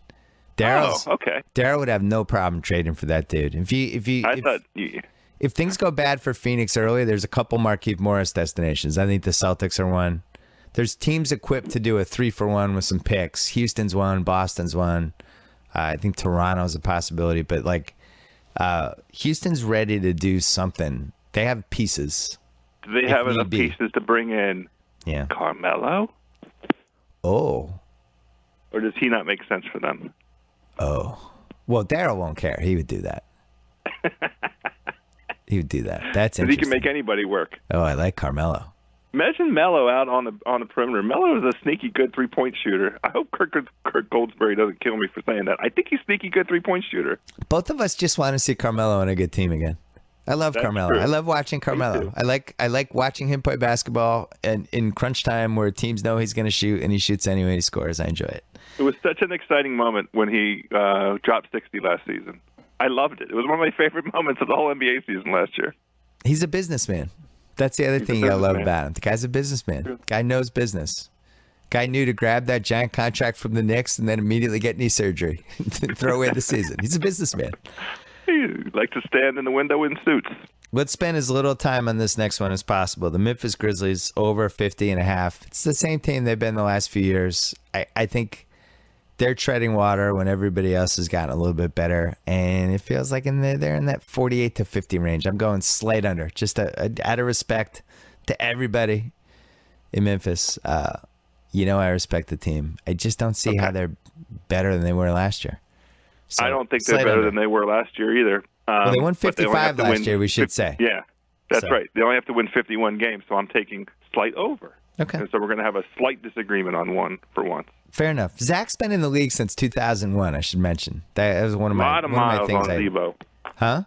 Daryl would have no problem trading for that dude. If things go bad for Phoenix early, there's a couple Markieff Morris destinations. I think the Celtics are one. There's teams equipped to do a 3-for-1 with some picks. Houston's one, Boston's one. I think Toronto's a possibility, but Houston's ready to do something. They have pieces. Do they have enough pieces to bring in Carmelo? Oh. Or does he not make sense for them? Oh. Well, Daryl won't care. He would do that. He would do that. That's Because he interesting. can make anybody work. Oh, I like Carmelo. Imagine Melo out on the perimeter. Melo is a sneaky good 3-point shooter. I hope Kirk Goldsberry doesn't kill me for saying that. I think he's a sneaky good 3-point shooter. Both of us just want to see Carmelo on a good team again. I love That's Carmelo. true. I love watching Carmelo. I like watching him play basketball and in crunch time where teams know he's going to shoot and he shoots anyway. He scores. I enjoy it. It was such an exciting moment when he dropped 60 last season. I loved it. It was one of my favorite moments of the whole NBA season last year. He's a businessman. That's the other thing you gotta love about him. The guy's a businessman. Guy knows business. Guy knew to grab that giant contract from the Knicks and then immediately get knee surgery and throw away the season. He's a businessman. He likes to stand in the window in suits. Let's spend as little time on this next one as possible. The Memphis Grizzlies over 50.5. It's the same team they've been the last few years. I think they're treading water when everybody else has gotten a little bit better, and it feels like they're in that 48 to 50 range. I'm going slight under, just out of respect to everybody in Memphis. I respect the team. I just don't see how they're better than they were last year. So, I don't think they're better than they were last year either. Well, they won 55 last year, we should say. Yeah, that's right. They only have to win 51 games, so I'm taking slight over. Okay. And so we're going to have a slight disagreement on one for once. Fair enough. Zach's been in the league since 2001, I should mention. That was one of my things. A lot of miles on Zebo. Huh?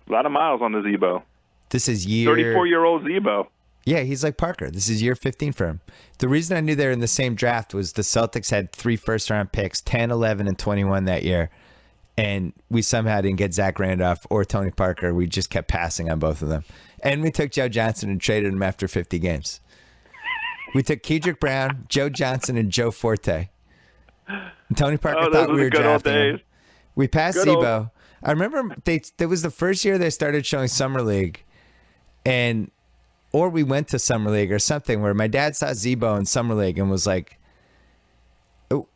A lot of miles on the Zebo. This is year... 34-year-old Zebo. Yeah, he's like Parker. This is year 15 for him. The reason I knew they were in the same draft was the Celtics had 3 first-round picks, 10, 11, and 21 that year. And we somehow didn't get Zach Randolph or Tony Parker. We just kept passing on both of them. And we took Joe Johnson and traded him after 50 games. We took Kedrick Brown, Joe Johnson, and Joe Forte. And Tony Parker thought we were drafting him. We passed Zebo. I remember that was the first year they started showing Summer League, or we went to Summer League or something where my dad saw Zebo in Summer League and was like, oh,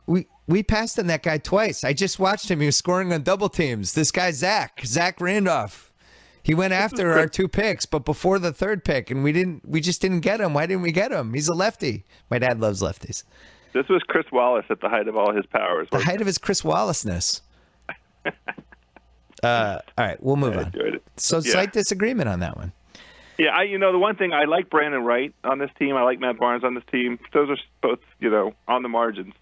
we passed on that guy twice. I just watched him. He was scoring on double teams. This guy, Zach Randolph. He went after our 2 picks, but before the 3rd pick, and we just didn't get him. Why didn't we get him? He's a lefty. My dad loves lefties. This was Chris Wallace at the height of all his powers. The height of his Chris Wallace-ness. All right, we'll move on. So slight disagreement on that one. Yeah, the one thing, I like Brandon Wright on this team. I like Matt Barnes on this team. Those are both, on the margins,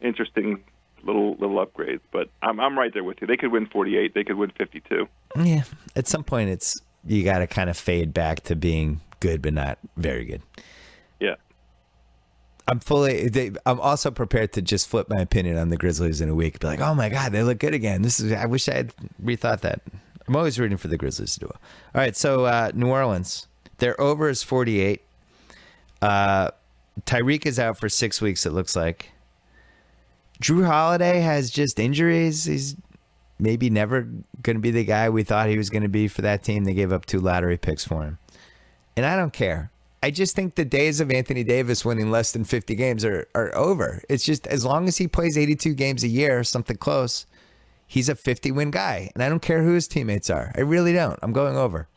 interesting little upgrades. But I'm right there with you. They could win 48. They could win 52. Yeah, at some point you got to kind of fade back to being good but not very good. Yeah. I'm also prepared to just flip my opinion on the Grizzlies in a week. Be like, oh my God, they look good again. I wish I had rethought that. I'm always rooting for the Grizzlies to do well. All right, so New Orleans, their over is 48. Tyreek is out for 6 weeks, it looks like. Drew Holiday has just injuries. He's maybe never going to be the guy we thought he was going to be for that team. They gave up 2 lottery picks for him. And I don't care. I just think the days of Anthony Davis winning less than 50 games are over. It's just as long as he plays 82 games a year, something close, he's a 50-win guy. And I don't care who his teammates are. I really don't. I'm going over.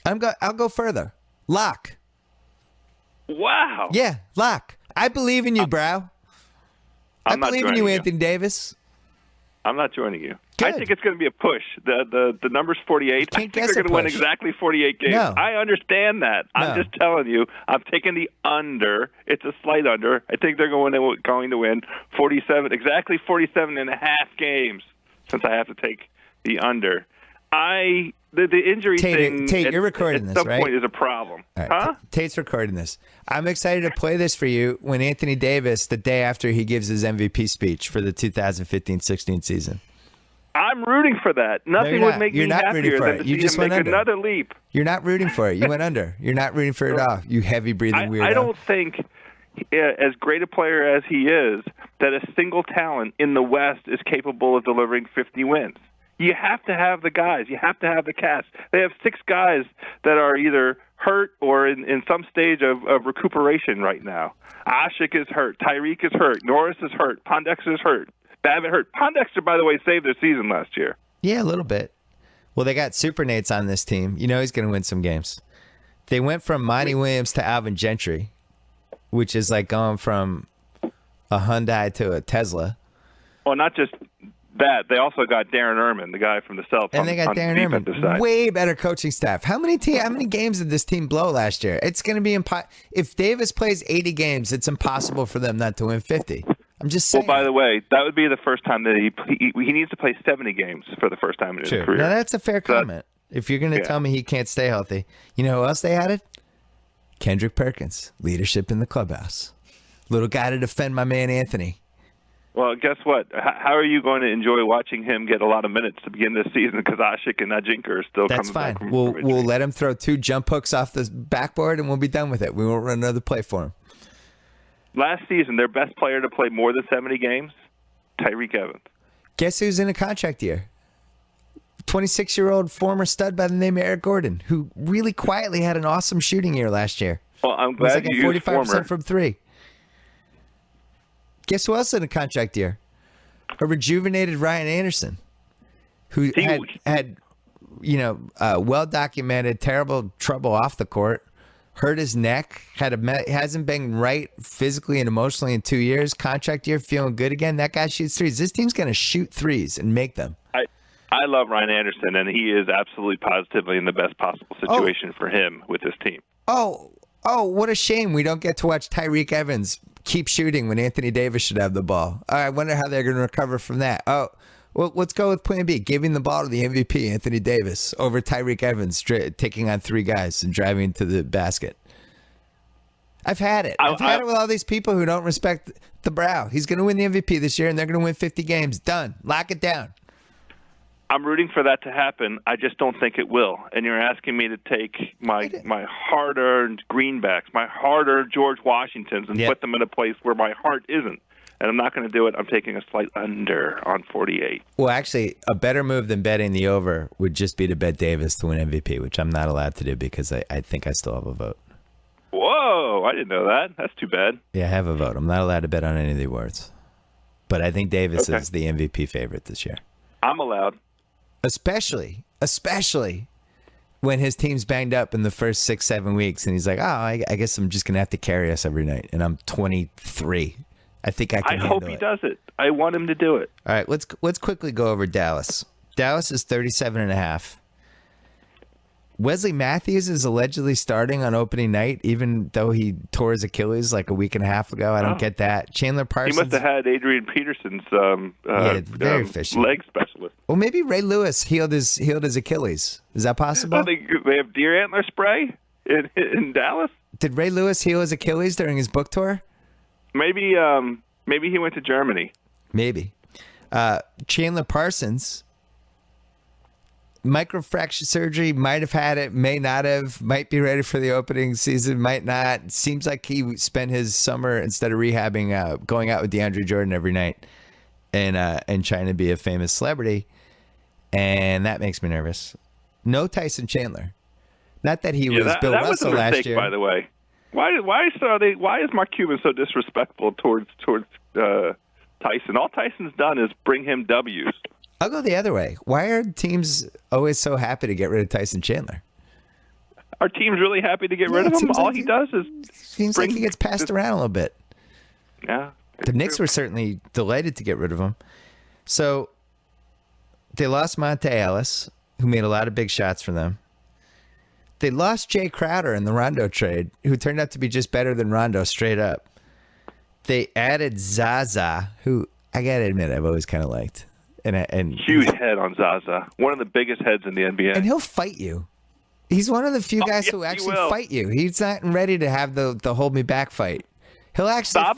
Wow. I'll go further. Lock. Wow. Yeah, lock. I believe in you, bro. I believe in you, Anthony Davis. I'm not joining you. Good. I think it's going to be a push. The number's 48. I think they're going to win exactly 48 games. No. I understand that. No. I'm just telling you. I'm taking the under. It's a slight under. I think they're going to win 47, exactly 47 and a half games, since I have to take the under. The injury thing Tate, you're recording this, right? At some point is a problem. Right. Huh? Tate's recording this. I'm excited to play this for you when Anthony Davis, the day after he gives his MVP speech for the 2015-16 season. I'm rooting for that. Nothing would make me happier than to see him make another leap. You're not rooting for it. You went under. You're not rooting for it all. You heavy-breathing weirdo. I don't think, as great a player as he is, that a single talent in the West is capable of delivering 50 wins. You have to have the guys. You have to have the cast. They have 6 guys that are either hurt or in some stage of recuperation right now. Ashik is hurt. Tyreek is hurt. Norris is hurt. Pondexter is hurt. Babbitt hurt. Pondexter, by the way, saved their season last year. Yeah, a little bit. Well, they got Super Nates on this team. You know he's going to win some games. They went from Monty Williams to Alvin Gentry, which is like going from a Hyundai to a Tesla. Well, not just that, they also got Darren Erman, the guy from the Celtics. And they got Darren Erman. Way better coaching staff. How many games did this team blow last year? It's going to be if Davis plays 80 games, it's impossible for them not to win 50. I'm just saying. Well, by the way, that would be the first time that he needs to play 70 games for the first time in his career. Now, that's a fair comment. If you're going to tell me he can't stay healthy. You know who else they added? Kendrick Perkins. Leadership in the clubhouse. Little guy to defend my man Anthony. Well, guess what? How are you going to enjoy watching him get a lot of minutes to begin this season? Because Asik and Ajinker are still coming back from injury. We'll let him throw 2 jump hooks off the backboard, and we'll be done with it. We won't run another play for him. Last season, their best player to play more than 70 games, Tyreek Evans. Guess who's in a contract year? 26-year-old former stud by the name of Eric Gordon, who really quietly had an awesome shooting year last year. Well, I'm glad you used 45% from 3. Guess who else in a contract year? A rejuvenated Ryan Anderson, who had well-documented terrible trouble off the court, hurt his neck, hasn't been right physically and emotionally in 2 years. Contract year, feeling good again. That guy shoots threes. This team's going to shoot threes and make them. I love Ryan Anderson, and he is absolutely positively in the best possible situation for him with this team. Oh, what a shame we don't get to watch Tyreek Evans keep shooting when Anthony Davis should have the ball. I wonder how they're going to recover from that. Oh, well, let's go with plan B, giving the ball to the MVP, Anthony Davis, over Tyreek Evans taking on 3 guys and driving to the basket. I've had it. I've had it with all these people who don't respect the brow. He's going to win the MVP this year, and they're going to win 50 games. Done. Lock it down. I'm rooting for that to happen. I just don't think it will. And you're asking me to take my hard-earned greenbacks, my hard-earned George Washingtons, and put them in a place where my heart isn't. And I'm not going to do it. I'm taking a slight under on 48. Well, actually, a better move than betting the over would just be to bet Davis to win MVP, which I'm not allowed to do because I think I still have a vote. Whoa, I didn't know that. That's too bad. Yeah, I have a vote. I'm not allowed to bet on any of the awards. But I think Davis is the MVP favorite this year. I'm allowed. Especially when his team's banged up in the first 6-7 weeks, and he's like, I guess I'm just going to have to carry us every night, and I'm 23. I think I can handle it. I hope he does it. I want him to do it. All right, let's quickly go over Dallas. Dallas is 37.5. Wesley Matthews is allegedly starting on opening night, even though he tore his Achilles like a week and a half ago. I don't get that. Chandler Parsons. He must have had Adrian Peterson's very fishy leg specialist. Well, maybe Ray Lewis healed his Achilles. Is that possible? They have deer antler spray in Dallas. Did Ray Lewis heal his Achilles during his book tour? Maybe he went to Germany. Maybe. Chandler Parsons. Microfracture surgery, might have had it, may not have, might be ready for the opening season, might not. Seems like he spent his summer, instead of rehabbing, going out with DeAndre Jordan every night and trying to be a famous celebrity. And that makes me nervous. No Tyson Chandler. Not that he was Bill Russell last year. By the way, why is Mark Cuban so disrespectful towards Tyson? All Tyson's done is bring him W's. I'll go the other way. Why are teams always so happy to get rid of Tyson Chandler? Are teams really happy to get rid of him? All he does is seems like he gets passed around a little bit. Yeah. The Knicks were certainly delighted to get rid of him. So they lost Monte Ellis, who made a lot of big shots for them. They lost Jay Crowder in the Rondo trade, who turned out to be just better than Rondo straight up. They added Zaza, who I got to admit I've always kind of liked. And huge head on Zaza, one of the biggest heads in the NBA. And he'll fight you. He's one of the few guys who actually fight you. He's not ready to have the hold me back fight. He'll actually fight.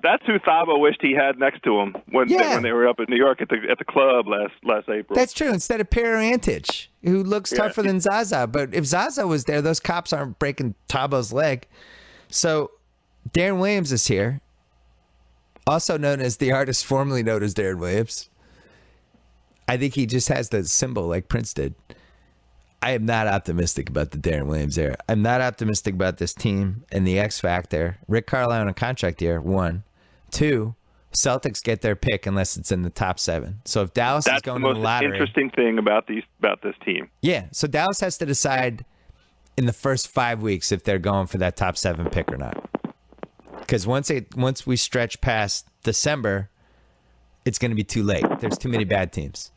That's who Thabo wished he had next to him when they were up in New York at the club last April. That's true. Instead of Pero Antic, who looks tougher than Zaza. But if Zaza was there, those cops aren't breaking Tabo's leg. So Darren Williams is here, also known as the artist formerly known as Darren Williams. I think he just has the symbol like Prince did. I am not optimistic about the Darren Williams era. I'm not optimistic about this team and the X factor. Rick Carlisle on a contract year, 1. 2, Celtics get their pick unless it's in the top 7. So if Dallas is going to the lottery, that's the most interesting thing about this team. Yeah, so Dallas has to decide in the first 5 weeks if they're going for that top 7 pick or not. Because once we stretch past December, it's going to be too late. There's too many bad teams.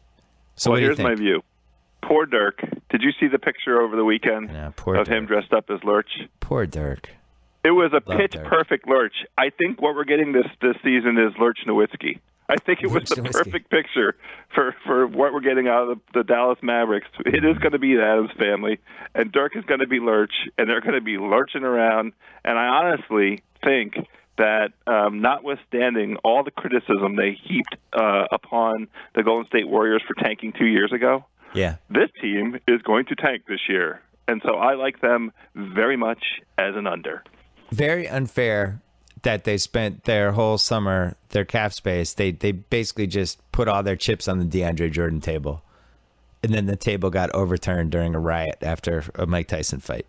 So well, what do you here's think? my view. Poor Dirk. Did you see the picture over the weekend Poor of him dressed up as Lurch? Poor Dirk. It was a Love pitch-perfect Lurch. I think what we're getting this season is Lurch Nowitzki. I think it was the perfect picture for what we're getting out of the Dallas Mavericks. It is going to be the Adams family, and Dirk is going to be Lurch, and they're going to be lurching around. And I honestly think that notwithstanding all the criticism they heaped upon the Golden State Warriors for tanking 2 years ago, this team is going to tank this year. And so I like them very much as an under. Very unfair that they spent their whole summer, their cap space. They basically just put all their chips on the DeAndre Jordan table. And then the table got overturned during a riot after a Mike Tyson fight.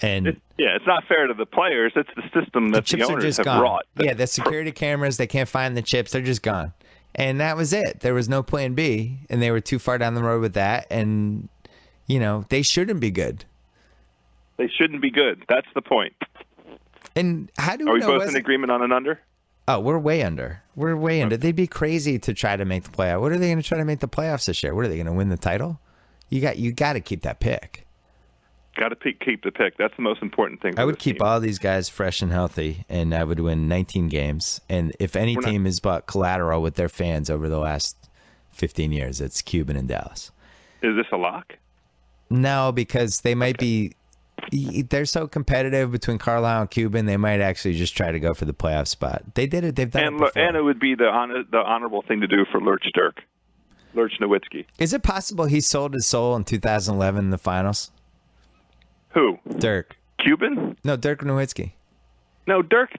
And it's not fair to the players. It's the system that the owners have brought. Yeah, the security cameras, they can't find the chips. They're just gone. And that was it. There was no plan B, and they were too far down the road with that. And, they shouldn't be good. They shouldn't be good. That's the point. And how do we Are we know both in agreement on an under? Oh, we're way under. We're way under. They'd be crazy to try to make the playoff. What are they going to try to make the playoffs this year? What are they going to win the title? You got to keep that pick. Got to keep the pick. That's the most important thing. I would keep all these guys fresh and healthy, and I would win 19 games. And if any team has bought collateral with their fans over the last 15 years, it's Cuban and Dallas. Is this a lock? No, because they might be. They're so competitive between Carlisle and Cuban, they might actually just try to go for the playoff spot. They did it. They've done it before. And it would be the honorable thing to do for Lurch Nowitzki. Is it possible he sold his soul in 2011 in the finals? Who? Dirk. Cuban? No, Dirk Nowitzki. No, Dirk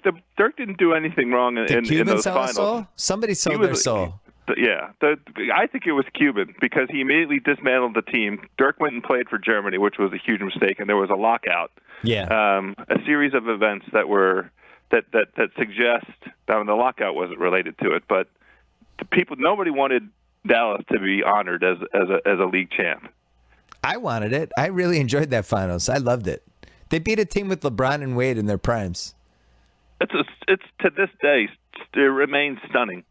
didn't do anything wrong in those finals. Soul? Somebody sold their soul. I think it was Cuban because he immediately dismantled the team. Dirk went and played for Germany, which was a huge mistake, and there was a lockout. Yeah. A series of events that suggest that the lockout wasn't related to it, but nobody wanted Dallas to be honored as a league champ. I wanted it. I really enjoyed that finals. I loved it. They beat a team with LeBron and Wade in their primes. It's to this day it remains stunning.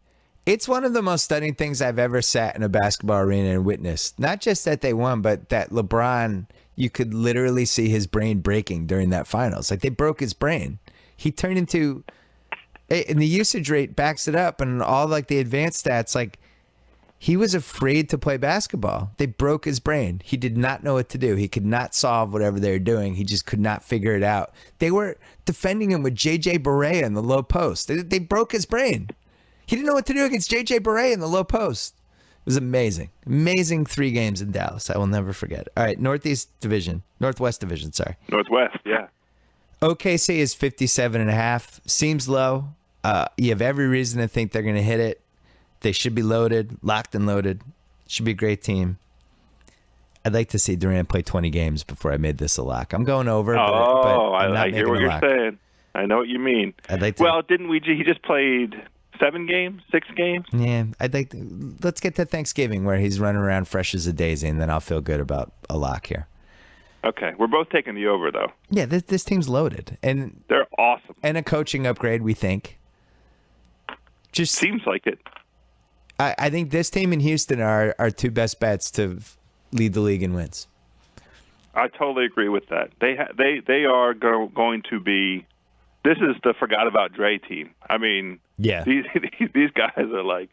It's one of the most stunning things I've ever sat in a basketball arena and witnessed. Not just that they won, but that LeBron, you could literally see his brain breaking during that finals. Like, they broke his brain. He turned into, and the usage rate backs it up, and all like the advanced stats, like, he was afraid to play basketball. They broke his brain. He did not know what to do. He could not solve whatever they were doing. He just could not figure it out. They were defending him with J.J. Barea in the low post. They broke his brain. He didn't know what to do against J.J. Barea in the low post. It was amazing. Amazing 3 games in Dallas. I will never forget. All right, Northwest Division, sorry. Northwest, yeah. OKC is 57.5. Seems low. You have every reason to think they're going to hit it. They should be loaded, locked and loaded. Should be a great team. I'd like to see Durant play 20 games before I made this a lock. I'm going over, but I'm not I hear what you're saying. I know what you mean. I'd like to. Well, didn't we? He just played 7 games, 6 games. Yeah, I'd like to. Let's get to Thanksgiving where he's running around fresh as a daisy, and then I'll feel good about a lock here. Okay, we're both taking the over though. Yeah, this team's loaded, and they're awesome, and a coaching upgrade. We think. Just seems like it. I think this team in Houston are our 2 best bets to lead the league in wins. I totally agree with that. They are going to be. This is the forgot about Dre team. I mean, yeah, these guys are like,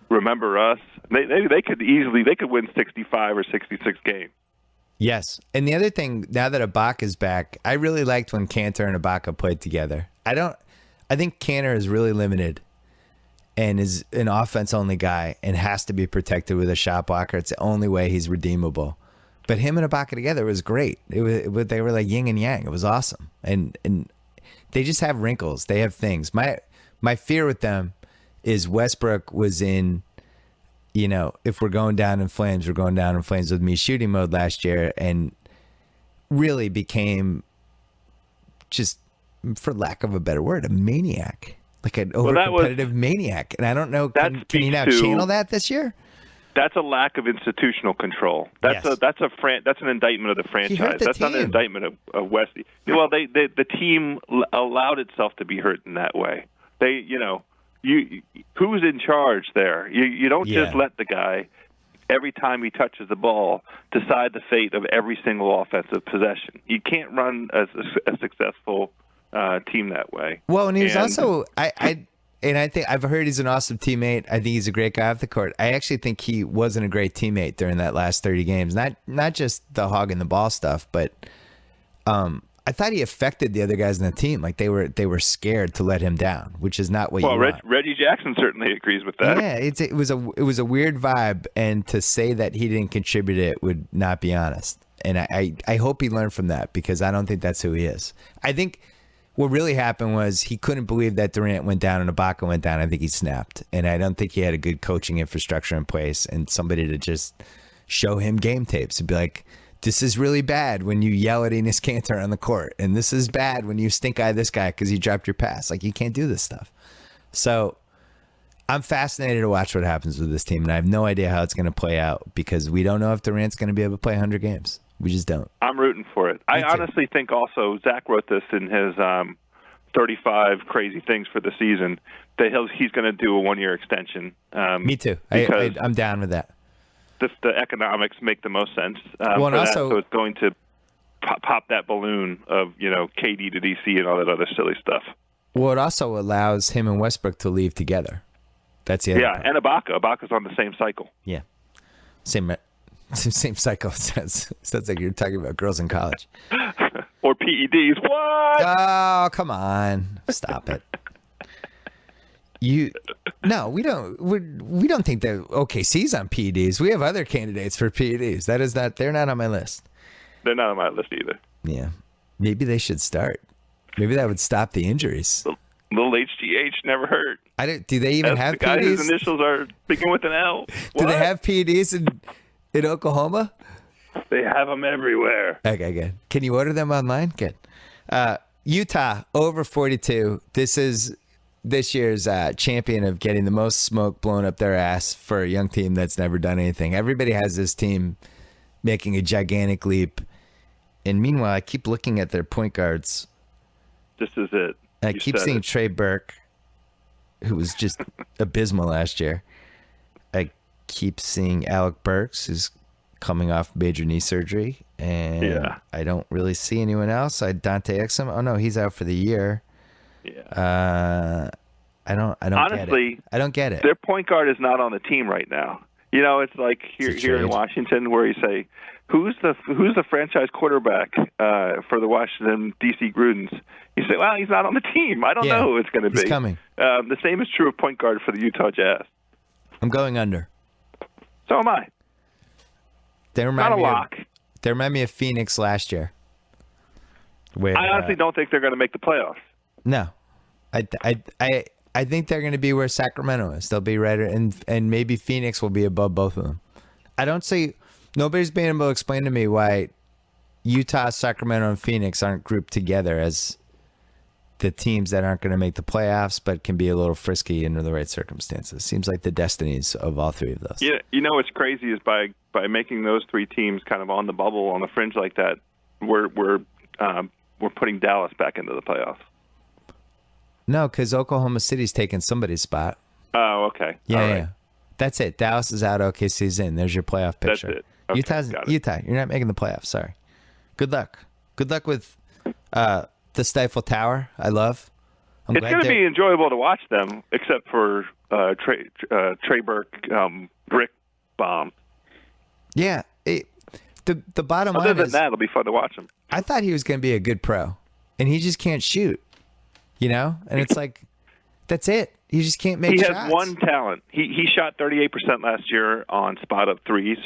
remember us? They could win 65 or 66 games. Yes, and the other thing, now that Ibaka's back, I really liked when Kanter and Ibaka played together. I think Kanter is really limited and is an offense-only guy and has to be protected with a shot blocker. It's the only way he's redeemable. But him and Ibaka together was great. They were like yin and yang. It was awesome. And they just have wrinkles. They have things. My fear with them is Westbrook was in, if we're going down in flames, we're going down in flames with me shooting mode last year, and really became just, for lack of a better word, a maniac. Like an over-competitive maniac. And I don't know, can you now channel that this year? That's a lack of institutional control. That's an indictment of the franchise. That's not an indictment of Wesley. Well, the team allowed itself to be hurt in that way. You who's in charge there? You don't just let the guy, every time he touches the ball, decide the fate of every single offensive possession. You can't run a successful team that way. Well, and he was also I think I've heard he's an awesome teammate. I think he's a great guy off the court. I actually think he wasn't a great teammate during that last 30 games. Not just the hogging the ball stuff, but I thought he affected the other guys in the team. Like they were scared to let him down, which is not what you want. Reggie Jackson certainly agrees with that. Yeah, it was a weird vibe, and to say that he didn't contribute it would not be honest. And I hope he learned from that, because I don't think that's who he is. I think what really happened was he couldn't believe that Durant went down and Ibaka went down. I think he snapped. And I don't think he had a good coaching infrastructure in place and somebody to just show him game tapes and be like, this is really bad when you yell at Enes Kanter on the court. And this is bad when you stink eye this guy because he dropped your pass. Like, you can't do this stuff. So I'm fascinated to watch what happens with this team. And I have no idea how it's going to play out, because we don't know if Durant's going to be able to play 100 games. We just don't. I'm rooting for it. I honestly think also, Zach wrote this in his 35 crazy things for the season, that he's going to do a 1-year extension. Me too. I'm down with that. The economics make the most sense well, for also, that. So it's going to pop that balloon of, KD to DC and all that other silly stuff. Well, it also allows him and Westbrook to leave together. That's the other part. And Ibaka's on the same cycle. Yeah. Same cycle. Sounds like you're talking about girls in college. Or PEDs. What? Oh, come on. Stop it. No, we don't think that OKC's on PEDs. We have other candidates for PEDs. They're not on my list. They're not on my list either. Yeah. Maybe they should start. Maybe that would stop the injuries. Little HGH never hurt. Do they even have the guy PEDs? Whose initials are begin with an L. Do they have PEDs in Oklahoma? They have them everywhere. Okay, good. Can you order them online? Good. Utah, over 42. This is this year's champion of getting the most smoke blown up their ass for a young team that's never done anything. Everybody has this team making a gigantic leap. And meanwhile, I keep looking at their point guards. This is it. I keep seeing Trey Burke, who was just abysmal last year. I keep seeing Alec Burks, who's coming off major knee surgery, and I don't really see anyone else. Dante Exum. Oh no, he's out for the year. Yeah. I don't honestly get it. I don't get it. Their point guard is not on the team right now. It's like here in Washington, where you say, who's the franchise quarterback for the Washington DC Grudens? You say, well, he's not on the team. I don't know who it's going to be. He's coming. The same is true of point guard for the Utah Jazz. I'm going under. So am I. Not a lock. They remind me of Phoenix last year. Where, I honestly don't think they're going to make the playoffs. No. I think they're going to be where Sacramento is. They'll be right, and maybe Phoenix will be above both of them. I don't see. Nobody's been able to explain to me why Utah, Sacramento, and Phoenix aren't grouped together as the teams that aren't going to make the playoffs, but can be a little frisky under the right circumstances. Seems like the destinies of all three of those. Yeah, what's crazy is by making those three teams kind of on the bubble, on the fringe like that, we're putting Dallas back into the playoffs. No, because Oklahoma City's taking somebody's spot. Oh, okay. Yeah. That's it. Dallas is out. OKC's in. There's your playoff picture. That's it. Okay, Utah. You're not making the playoffs. Sorry. Good luck. Good luck with the Stifle Tower. I love. It's going to be enjoyable to watch them, except for Trey Burke brick bomb. Yeah. The bottom line is, other than that, it'll be fun to watch him. I thought he was going to be a good pro, and he just can't shoot. And it's like, that's it. He just can't make shots. He has one talent. He shot 38% last year on spot-up threes.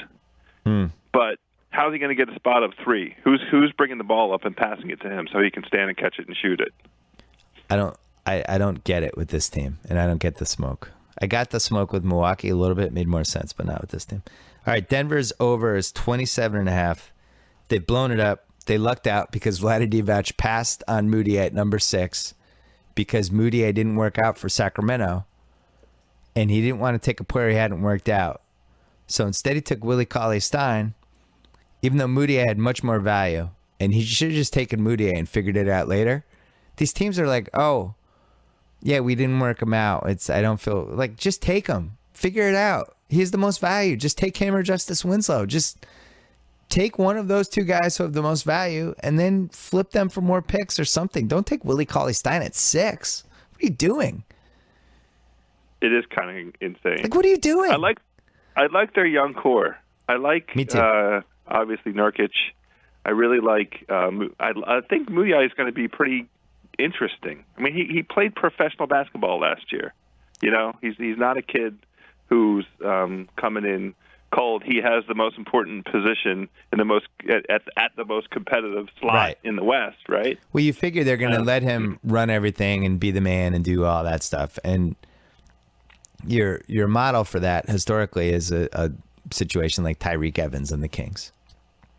But how's he going to get a spot-up three? Who's bringing the ball up and passing it to him so he can stand and catch it and shoot it? I don't get it with this team, and I don't get the smoke. I got the smoke with Milwaukee a little bit. It made more sense, but not with this team. All right, Denver's over is 27.5. They've blown it up. They lucked out because Vlade Divac passed on Moody at number 6. Because Moutier didn't work out for Sacramento, and he didn't want to take a player he hadn't worked out. So instead he took Willie Cauley-Stein, even though Moutier had much more value, and he should have just taken Moutier and figured it out later. These teams are like, oh, yeah, we didn't work him out. I don't feel like, just take him, figure it out. He's the most value. Just take him or Justice Winslow. Just take one of those two guys who have the most value and then flip them for more picks or something. Don't take Willie Cauley-Stein at 6. What are you doing? It is kind of insane. Like, what are you doing? I like their young core. I like, Me too. Obviously, Nurkic. I really like, I think Mudiay is going to be pretty interesting. I mean, he played professional basketball last year. You know, he's not a kid who's coming in cold. He has the most important position in the most at the most competitive slot in the West, right? Well, you figure they're going to let him run everything and be the man and do all that stuff. And your model for that historically is a situation like Tyreek Evans and the Kings.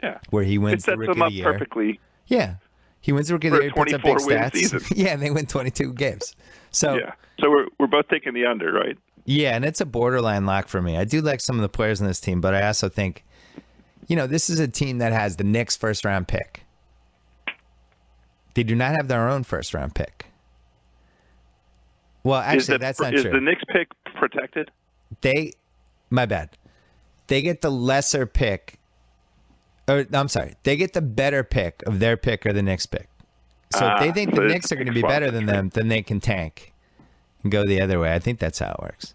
Yeah, where he wins the Rookie of the Year perfectly. Yeah, he wins the Rookie of the Year. Puts up big stats. Season. Yeah, and they win 22 games. So we're both taking the under, right? Yeah, and it's a borderline lock for me. I do like some of the players in this team, but I also think, this is a team that has the Knicks' first-round pick. They do not have their own first-round pick. Well, actually, that's not true. Is the Knicks pick protected? My bad. They get the lesser pick. Or, I'm sorry. They get the better pick of their pick or the Knicks pick. So if they think the Knicks are going to be better than them, then they can tank and go the other way. I think that's how it works.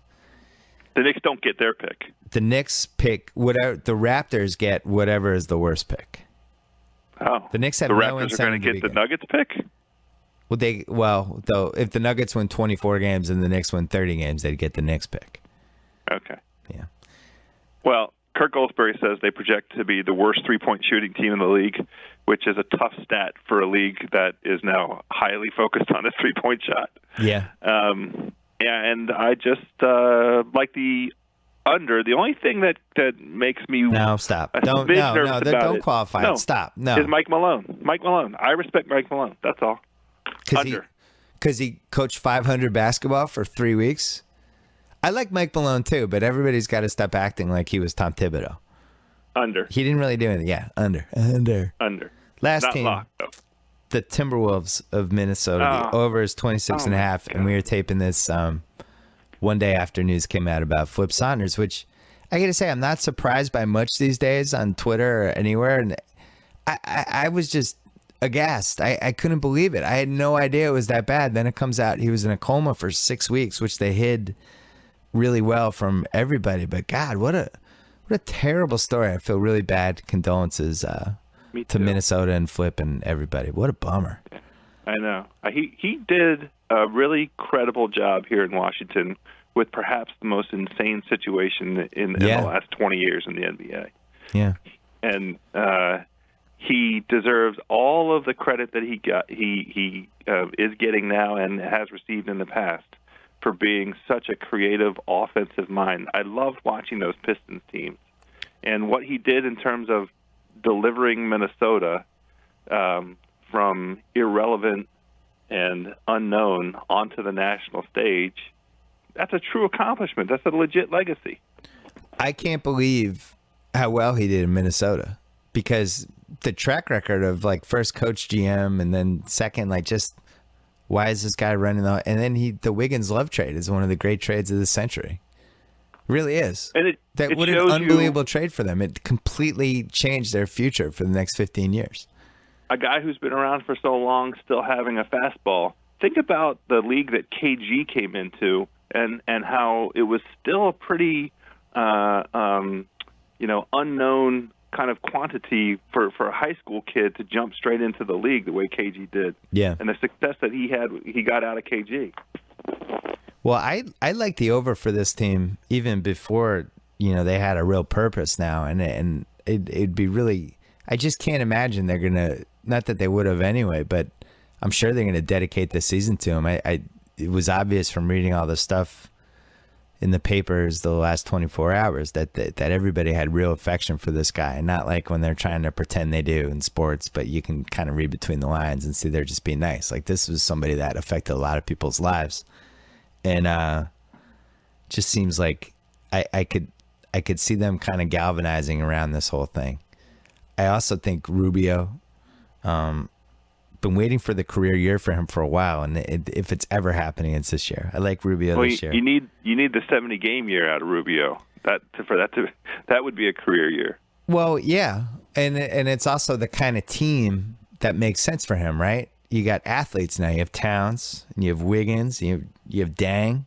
The Knicks don't get their pick. The Knicks pick whatever. The Raptors get whatever is the worst pick. Oh, the Knicks have the no Raptors incentive are going to get the Nuggets pick. Though if the Nuggets win 24 games and the Knicks win 30 games, they'd get the Knicks pick. Okay. Yeah. Well, Kirk Goldsberry says they project to be the worst three-point shooting team in the league, which is a tough stat for a league that is now highly focused on a three-point shot. Yeah. And I just like the under. The only thing that makes me stop. Don't qualify. No, stop. No. Is Mike Malone. Mike Malone. I respect Mike Malone. That's all. Because he coached 500 basketball for 3 weeks. I like Mike Malone too, but everybody's got to stop acting like he was Tom Thibodeau. Under. He didn't really do anything. Yeah, under. Last Not team, locked, though. The Timberwolves of Minnesota. The over is 26 and a half, and we were taping this one day after news came out about Flip Saunders, which I got to say I'm not surprised by much these days on Twitter or anywhere, and I was just aghast. I couldn't believe it. I had no idea it was that bad. Then it comes out he was in a coma for 6 weeks, which they hid really well from everybody. But God, what a terrible story. I feel really bad. Condolences to Minnesota and Flip and everybody. What a bummer. I know. He did a really credible job here in Washington with perhaps the most insane situation in the last 20 years in the NBA. Yeah. And he deserves all of the credit that he is getting now and has received in the past for being such a creative offensive mind. I loved watching those Pistons teams. And what he did in terms of delivering Minnesota from irrelevant and unknown onto the national stage, that's a true accomplishment. That's a legit legacy. I can't believe how well he did in Minnesota, because the track record of like first coach GM and then second, like just why is this guy running out? And then the Wiggins Love trade is one of the great trades of the century. It really is. And what an unbelievable trade for them. It completely changed their future for the next 15 years. A guy who's been around for so long still having a fastball. Think about the league that KG came into and how it was still a pretty unknown kind of quantity for a high school kid to jump straight into the league the way KG did. Yeah. And the success that he got out of KG. Well, I like the over for this team even before, they had a real purpose now, and it'd be really, I just can't imagine they're going to, not that they would have anyway, but I'm sure they're going to dedicate this season to him. It was obvious from reading all the stuff in the papers the last 24 hours that everybody had real affection for this guy, and not like when they're trying to pretend they do in sports, but you can kind of read between the lines and see they're just being nice. Like, this was somebody that affected a lot of people's lives. And just seems like I could see them kind of galvanizing around this whole thing. I also think Rubio, but been waiting for the career year for him for a while, and if it's ever happening, it's this year. I like Rubio this year. You need the 70-game year out of Rubio. That would be a career year. Well, yeah, and it's also the kind of team that makes sense for him, right? You got athletes now. You have Towns, and you have Wiggins, and you have Dang.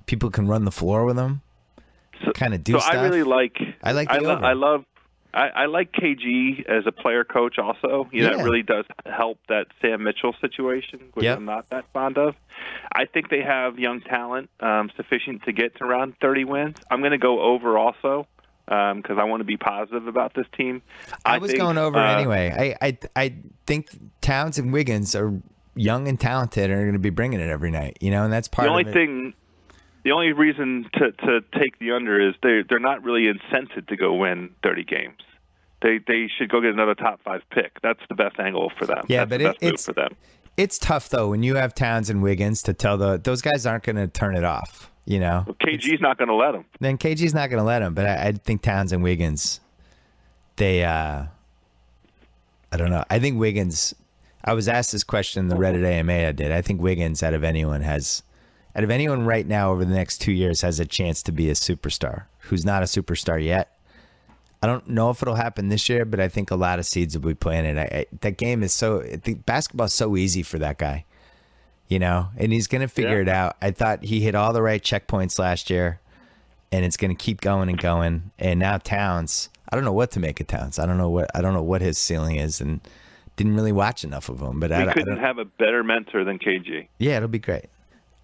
People can run the floor with him. Kind of do stuff. I really like. I like the over. I like KG as a player coach also. That really does help that Sam Mitchell situation, which I'm not that fond of. I think they have young talent sufficient to get to around 30 wins. I'm going to go over also because I want to be positive about this team. I was going over anyway. I think Towns and Wiggins are young and talented and are going to be bringing it every night, and that's part of it. The only reason to take the under is they're not really incented to go win 30 games. They should go get another top 5 pick. That's the best angle for them. Yeah, that's but the best move for them. It's tough though when you have Towns and Wiggins to tell those guys aren't going to turn it off. Well, KG's not going to let them. Then KG's not going to let them. But I think Towns and Wiggins, I don't know. I think Wiggins. I was asked this question in the Reddit AMA I did. I think Wiggins out of anyone right now over the next 2 years has a chance to be a superstar who's not a superstar yet. I don't know if it'll happen this year, but I think a lot of seeds will be planted. That game is basketball's so easy for that guy, and he's going to figure it out. I thought he hit all the right checkpoints last year, and it's going to keep going and going. And now Towns, I don't know what to make of Towns. I don't know what his ceiling is, and didn't really watch enough of him. But I couldn't have a better mentor than KG. Yeah, it'll be great.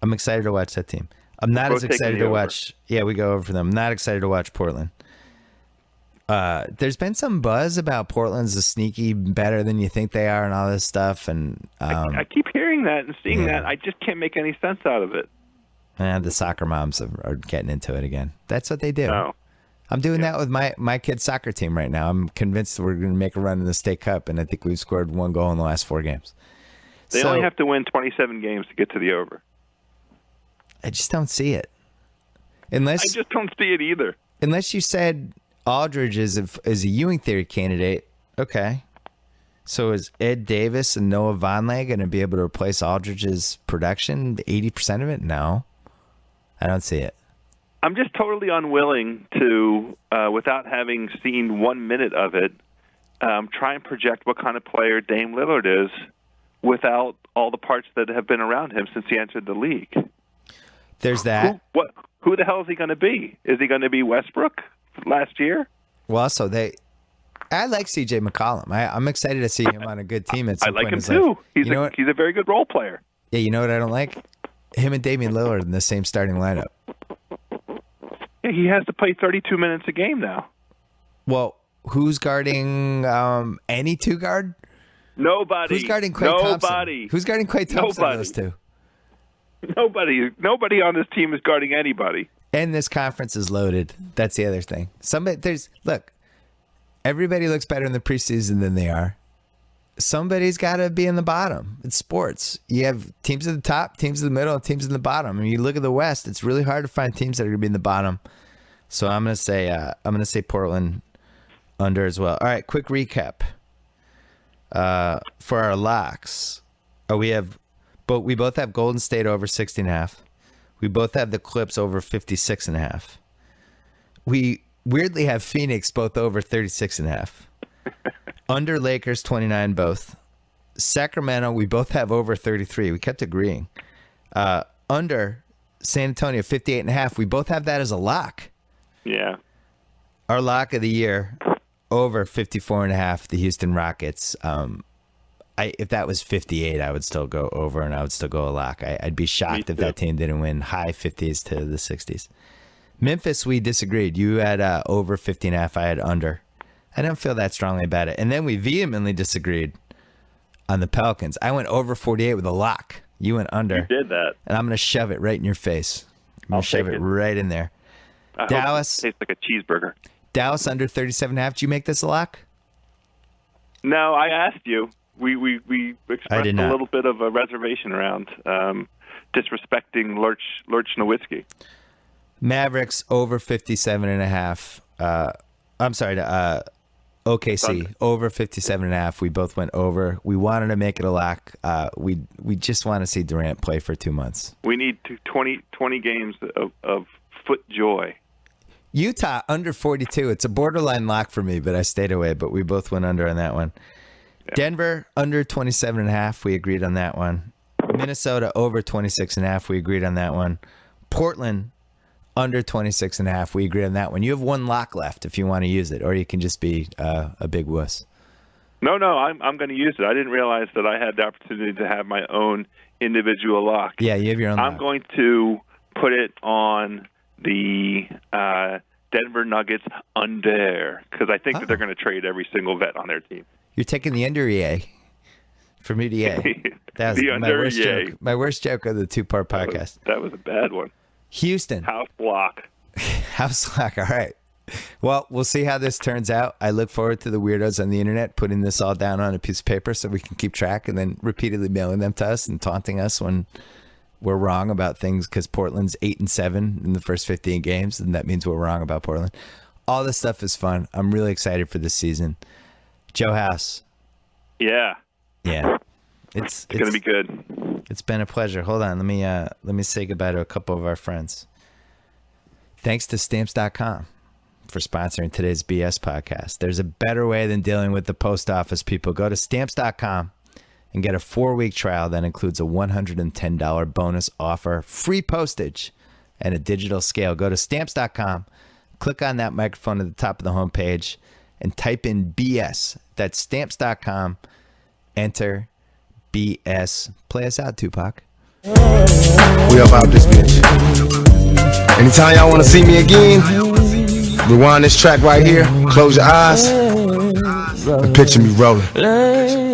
I'm excited to watch that team. I'm not as excited to watch. Yeah, we go over for them. I'm not excited to watch Portland. There's been some buzz about Portland's a sneaky better than you think they are and all this stuff. And I keep hearing that and seeing that. I just can't make any sense out of it. The soccer moms are getting into it again. That's what they do. No. I'm doing that with my kid's soccer team right now. I'm convinced we're going to make a run in the state cup, and I think we've scored 1 goal in the last 4 games. They only have to win 27 games to get to the over. I just don't see it. I just don't see it either. Unless you said Aldridge is a Ewing theory candidate. Okay. So is Ed Davis and Noah Vonleh going to be able to replace Aldridge's production? 80% of it? No. I don't see it. I'm just totally unwilling to, without having seen 1 minute of it, try and project what kind of player Dame Lillard is without all the parts that have been around him since he entered the league. There's that. Who the hell is he going to be? Is he going to be Westbrook last year? Well, I like C.J. McCollum. I'm excited to see him on a good team at some point. I like him too. He's a very good role player. Yeah, you know what I don't like? Him and Damian Lillard in the same starting lineup. Yeah, he has to play 32 minutes a game now. Well, who's guarding any 2 guard? Nobody. Who's guarding Klay Thompson? Who's guarding Klay Thompson? Nobody. Those 2. Nobody on this team is guarding anybody. And this conference is loaded. That's the other thing. Look, everybody looks better in the preseason than they are. Somebody's got to be in the bottom. It's sports. You have teams at the top, teams in the middle, and teams in the bottom. I mean, you look at the West; it's really hard to find teams that are going to be in the bottom. So I'm going to say Portland under as well. All right, quick recap for our locks. We both have Golden State over 60.5. We both have the Clips over 56.5. We weirdly have Phoenix both over 36.5. Under Lakers 29 both. Sacramento, we both have over 33. We kept agreeing. Under San Antonio 58.5. We both have that as a lock. Yeah. Our lock of the year over 54.5. The Houston Rockets. If that was 58, I would still go over and I would still go a lock. I'd be shocked if that team didn't win high 50s to the 60s. Memphis, we disagreed. You had over 50.5. I had under. I don't feel that strongly about it. And then we vehemently disagreed on the Pelicans. I went over 48 with a lock. You went under. You did that. And I'm going to shove it right in your face. I'm going to shove it right in there. Dallas. Hope it tastes like a cheeseburger. Dallas under 37.5. Did you make this a lock? No, I asked you. We expressed a little bit of a reservation around disrespecting Lurch Nowitzki. Mavericks over 57.5. I'm sorry. OKC over 57.5. We both went over. We wanted to make it a lock. We just want to see Durant play for 2 months. We need 20 games of foot joy. Utah under 42. It's a borderline lock for me, but I stayed away. But we both went under on that one. Yeah. Denver under 27.5. We agreed on that one. Minnesota over 26.5. We agreed on that one. Portland under 26.5. We agreed on that one. You have one lock left if you want to use it, or you can just be a big wuss. No, I'm going to use it. I didn't realize that I had the opportunity to have my own individual lock. Yeah, you have your own lock. I'm going to put it on the Denver Nuggets under, because I think that they're going to trade every single vet on their team. You're taking the under EA for me to EA. That was my worst joke. My worst joke of the two-part podcast. That was a bad one. Houston. House lock. House lock. All right. Well, we'll see how this turns out. I look forward to the weirdos on the internet putting this all down on a piece of paper so we can keep track, and then repeatedly mailing them to us and taunting us when we're wrong about things, because Portland's 8-7 in the first 15 games, and that means we're wrong about Portland. All this stuff is fun. I'm really excited for this season. Joe House. Yeah. It's going to be good. It's been a pleasure. Hold on. Let me say goodbye to a couple of our friends. Thanks to Stamps.com for sponsoring today's BS podcast. There's a better way than dealing with the post office, people. Go to Stamps.com and get a 4-week trial that includes a $110 bonus offer, free postage, and a digital scale. Go to Stamps.com, click on that microphone at the top of the homepage, and type in BS. That's Stamps.com. Enter BS. Play us out, Tupac. We up out this bitch. Anytime y'all want to see me again, rewind this track right here, close your eyes, and picture me rolling.